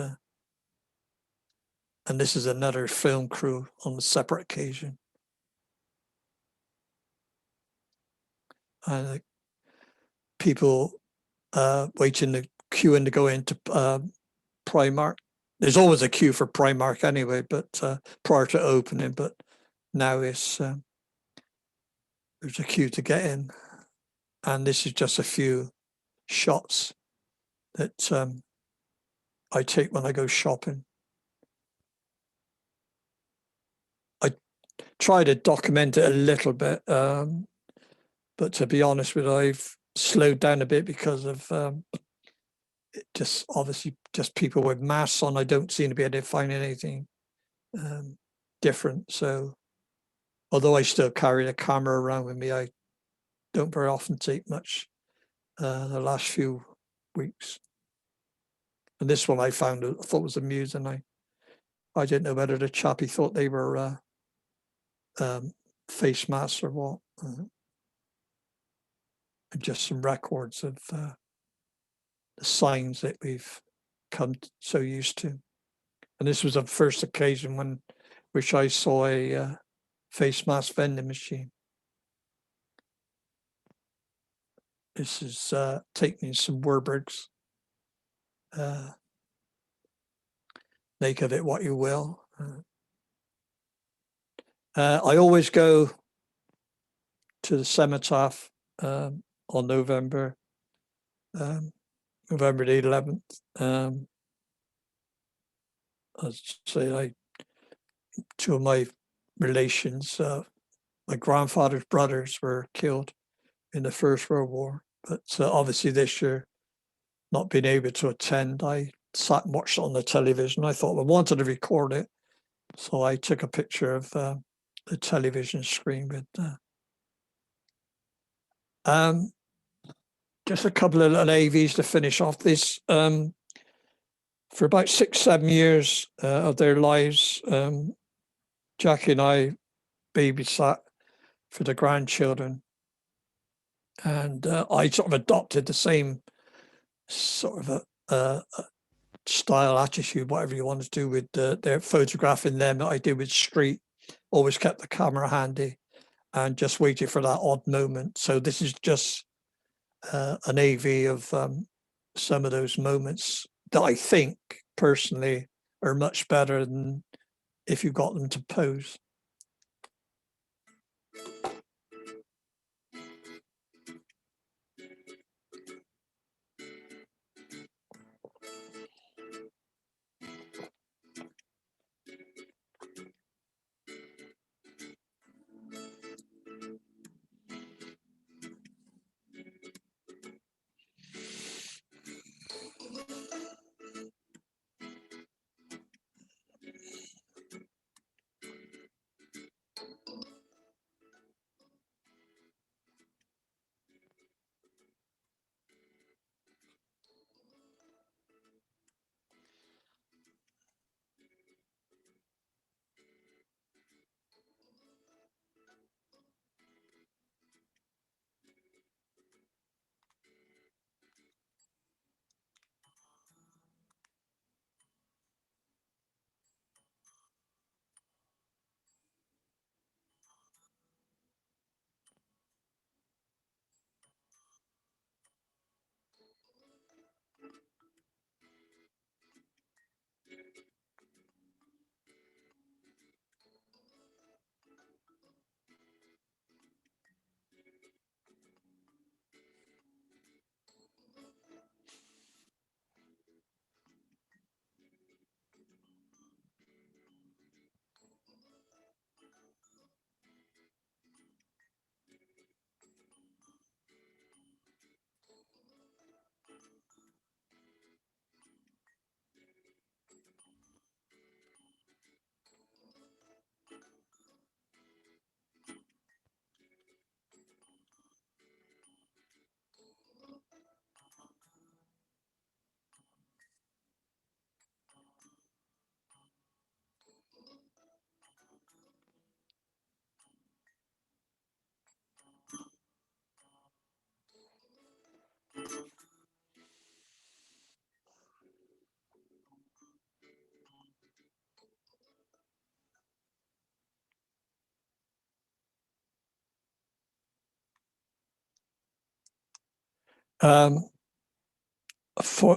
and this is another film crew on a separate occasion. And people waiting to queuing to go into Primark. There's always a queue for Primark anyway, but prior to opening. But now there's a queue to get in, and this is just a few shots that I take when I go shopping. I try to document it a little bit, but to be honest with you, I've slowed down a bit because of just obviously just people with masks on. I don't seem to be able to find anything different. So although I still carry a camera around with me, I don't very often take much the last few weeks. And this one I thought was amusing. I didn't know whether the chappie thought they were face masks or what. And just some records of the signs that we've come so used to. And this was the first occasion which I saw a face mask vending machine. This is taking some Warburgs. Make of it what you will. I always go to the cenotaph on November the 11th. I'd say two of my relations, my grandfather's brothers were killed in the First World War. But obviously this year, not being able to attend, I sat and watched it on the television. I thought I wanted to record it, so I took a picture of the television screen with just a couple of little AVs to finish off this. For about 6-7 years of their lives, Jackie and I babysat for the grandchildren, and I sort of adopted the same sort of a style, attitude, whatever you want to do with their photographing them that I did with Street. Always kept the camera handy and just waited for that odd moment. So this is just an AV of some of those moments that I think personally are much better than if you got them to pose.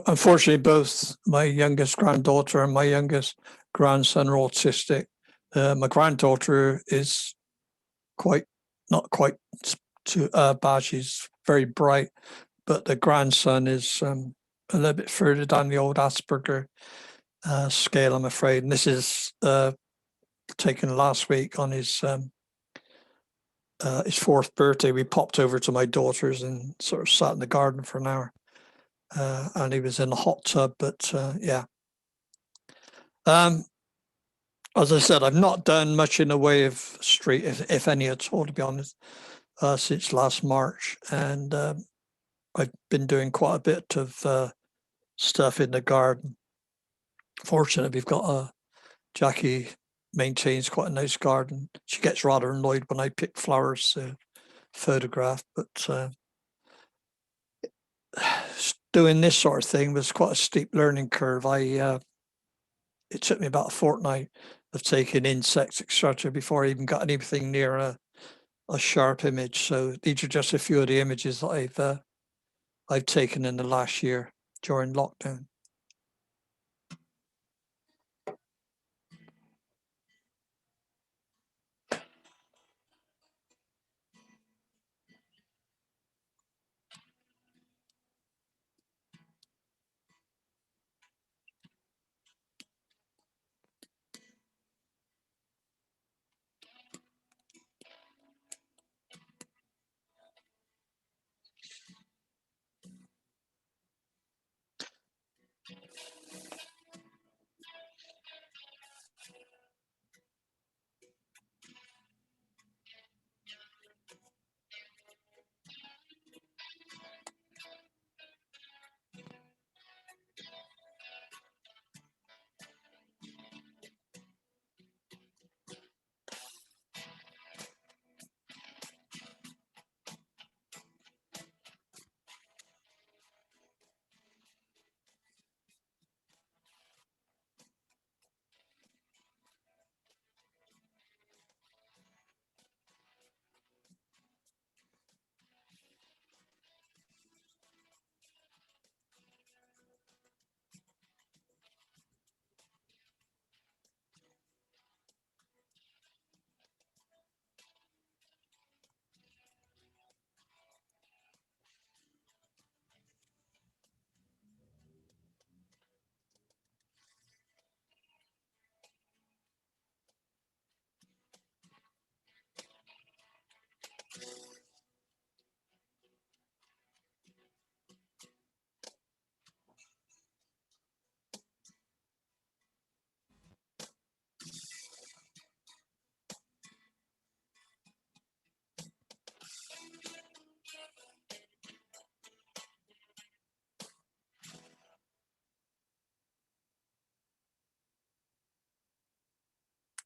Unfortunately, both my youngest granddaughter and my youngest grandson are autistic. My granddaughter is not quite too bad. She's very bright, but the grandson is a little bit further down the old Asperger scale, I'm afraid. And this is taken last week on his 4th birthday. We popped over to my daughter's and sort of sat in the garden for an hour. And he was in a hot tub, but yeah. As I said, I've not done much in the way of street, if any at all, to be honest, since last March. And I've been doing quite a bit of stuff in the garden. Fortunately, we've got Jackie maintains quite a nice garden. She gets rather annoyed when I pick flowers to photograph, but doing this sort of thing was quite a steep learning curve. I it took me about a fortnight of taking insects, etc., before I even got anything near a sharp image. So these are just a few of the images that I've taken in the last year during lockdown.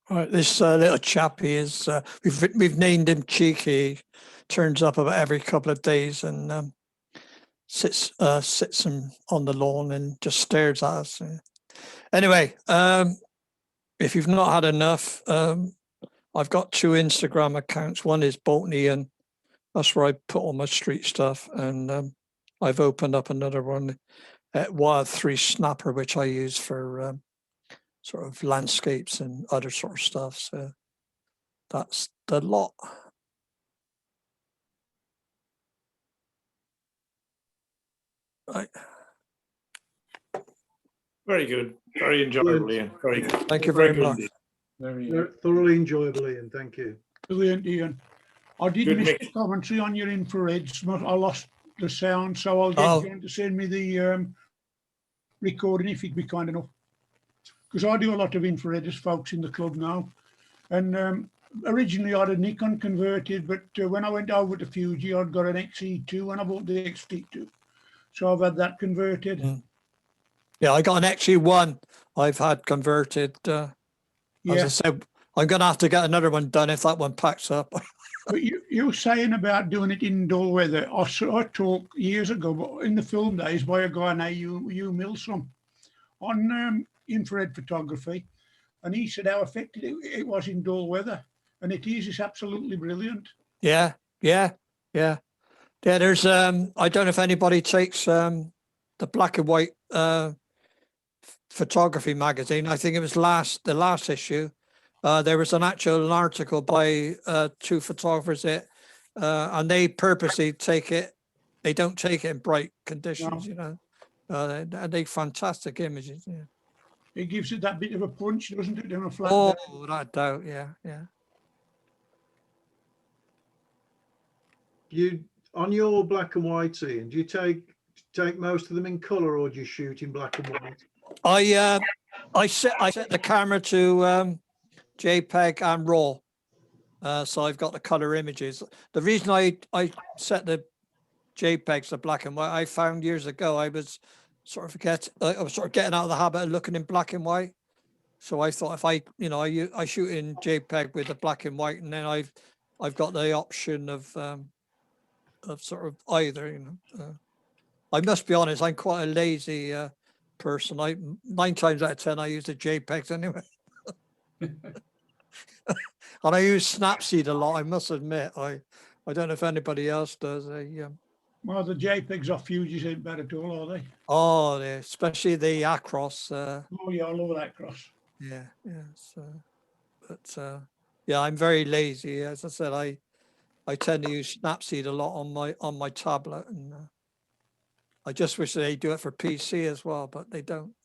All right, this little chappie is we've named him Cheeky. Turns up about every couple of days and sits on the lawn and just stares at us. Anyway, if you've not had enough, I've got 2 Instagram accounts. One is Boulton, and that's where I put all my street stuff, and I've opened up another one at Wild 3 Snapper, which I use for sort of landscapes and other sort of stuff. So that's the lot. Right. Very good. Very enjoyable, Ian. Very good. Thank you very good much. indeed. Very Thoroughly enjoyable, Ian. Thank you. Brilliant, Ian. I did Good miss mix. the commentary on your infrareds. I lost the sound, so I'll get Oh. John to send me the recording if he'd be kind enough. Because I do a lot of infrared as folks in the club now. And originally I had a Nikon converted, but when I went over to Fuji, I'd got an XE2 and I bought the XT2. So I've had that converted. Mm. Yeah, I got an XE1 I've had converted. As Yeah. I said, I'm going to have to get another one done if that one packs up. But you were saying about doing it in dull weather. I saw a talk years ago, but in the film days, by a guy named Hugh Milsom on infrared photography, and he said how effective it was in dull weather, and it is. It's absolutely brilliant. Yeah. There's I don't know if anybody takes the black and white photography magazine. I think it was the last issue. There was an article by 2 photographers and they purposely take it. They don't take it in bright conditions, you know. They fantastic images. Yeah. It gives it that bit of a punch, doesn't it? In a flat Oh, day. without doubt. Yeah. You on your black and white, Ian, do you take most of them in colour or do you shoot in black and white? I set the camera to JPEG and RAW, so I've got the color images. The reason I set the JPEGs to black and white, I found years ago I was sort of getting out of the habit of looking in black and white. So I thought if I shoot in JPEG with the black and white, and then I've got the option of sort of either. I must be honest, I'm quite a lazy person. 9 times out of 10, I use the JPEGs anyway. And I use Snapseed a lot, I must admit. I don't know if anybody else does. Well, the JPEGs off Fuji's ain't bad at all, are they? Oh, yeah, especially the Acros. Oh yeah, I love that cross. Yeah. So, but yeah, I'm very lazy. As I said, I tend to use Snapseed a lot on my tablet, and I just wish they do it for PC as well, but they don't.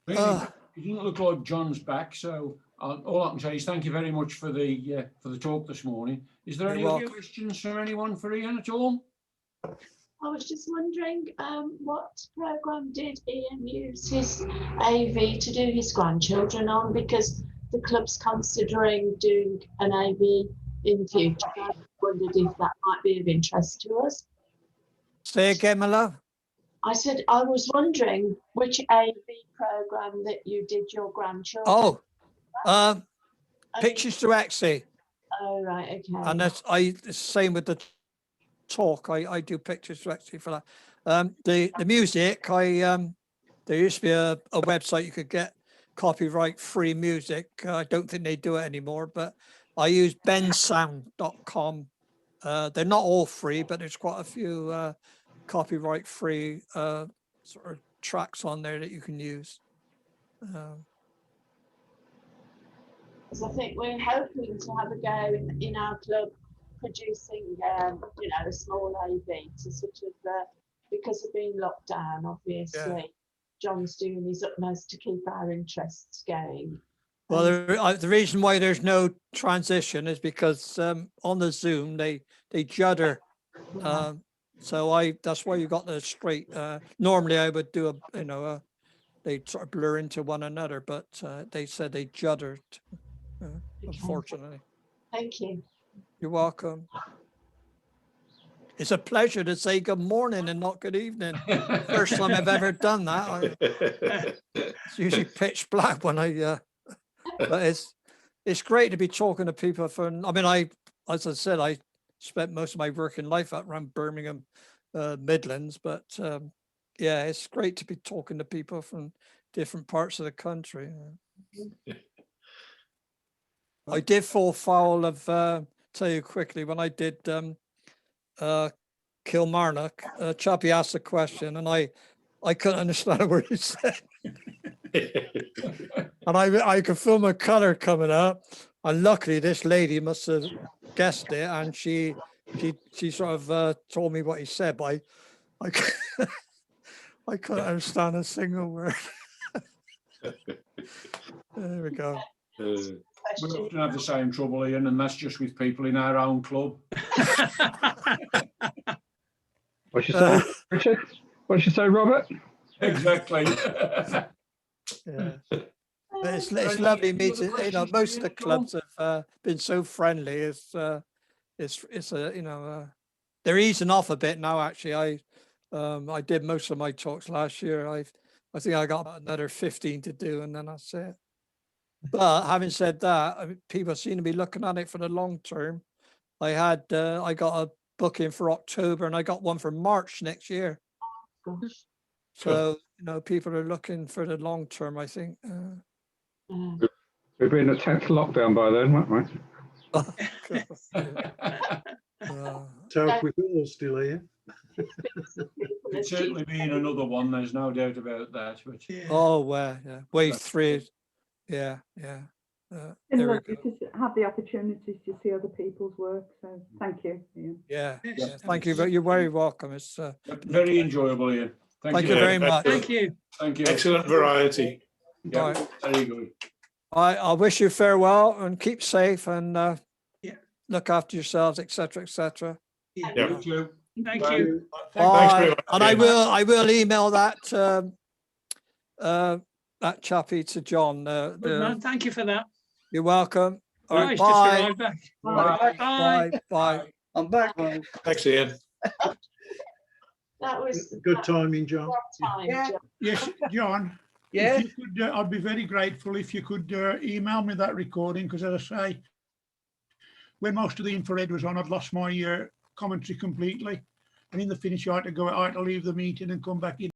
Really, it doesn't look like John's back, so all I can say is thank you very much for the talk this morning. Is there You're any other welcome. questions from anyone for Ian at all? I was just wondering what program did Ian use his AV to do his grandchildren on, because the club's considering doing an AV in future. I wondered if that might be of interest to us. Say again, my love. I said I was wondering which AV program that you did your grandchildren. Oh, I Pictures to Exie. Oh right, okay. And it's the same with the talk. I do Pictures to Exie for that. The music, there used to be a website you could get copyright free music. I don't think they do it anymore, but I use bensound.com. They're not all free, but there's quite a few copyright free sort of tracks on there that you can use. Because I think we're hoping to have a go in our club producing, a small AV to sort of, because of being locked down, obviously, Yeah. John's doing his utmost to keep our interests going. Well, the reason why there's no transition is because on the Zoom they judder. So that's why you got the straight. Normally I would do they sort of blur into one another, but they said they juddered. Unfortunately. Thank you. You're welcome. It's a pleasure to say good morning and not good evening. First time I've ever done that. It's usually pitch black when but it's great to be talking to people as I said, I spent most of my working life around Birmingham, Midlands, but yeah, it's great to be talking to people from different parts of the country. I did fall foul of, tell you quickly, when I did Kilmarnock, Chappie asked a question and I couldn't understand a word he said. And I could feel my color coming up. And luckily this lady must have guessed it and she sort of told me what he said, but I couldn't understand a single word. There we go. We often have the same trouble, Ian, and that's just with people in our own club. What you say, Richard? What you say, Robert? Exactly. Yeah. But it's lovely meeting. Most of the clubs have been so friendly. It's they're easing off a bit now. Actually, I did most of my talks last year. I think I got about another 15 to do, and then that's it. But having said that, people seem to be looking at it for the long term. I got a booking for October and I got one for March next year. Gosh. So, people are looking for the long term, I think. We've been in the 10th lockdown by then, weren't we? So if we're all still here. It's certainly been another one, there's no doubt about that. But Oh, well, yeah. Wave 3. Yeah. There we lovely go. to have the opportunity to see other people's work. So thank you, Ian. Yeah. Yes. Thank you. You're very welcome. It's very enjoyable, Ian. thank you very much. Thank you. Thank you. Excellent variety. Yeah, Bye. very good. I wish you farewell and keep safe and Yeah. look after yourselves, etc., etc. Yeah. Yeah. You too. Thank Bye. you. Thanks very much. And I will email that chappie to John. Good man. Thank you for that. You're welcome. All Oh, right, he's just bye. arrived back. Bye. Bye. Bye. I'm back. Thanks, Ian. That was Good timing, John. one time, Yeah. John. Yes, John. Yeah. If you could, I'd be very grateful if you could email me that recording, because as I say, when most of the infrared was on, I'd lost my commentary completely. And in the finish, I had to leave the meeting and come back in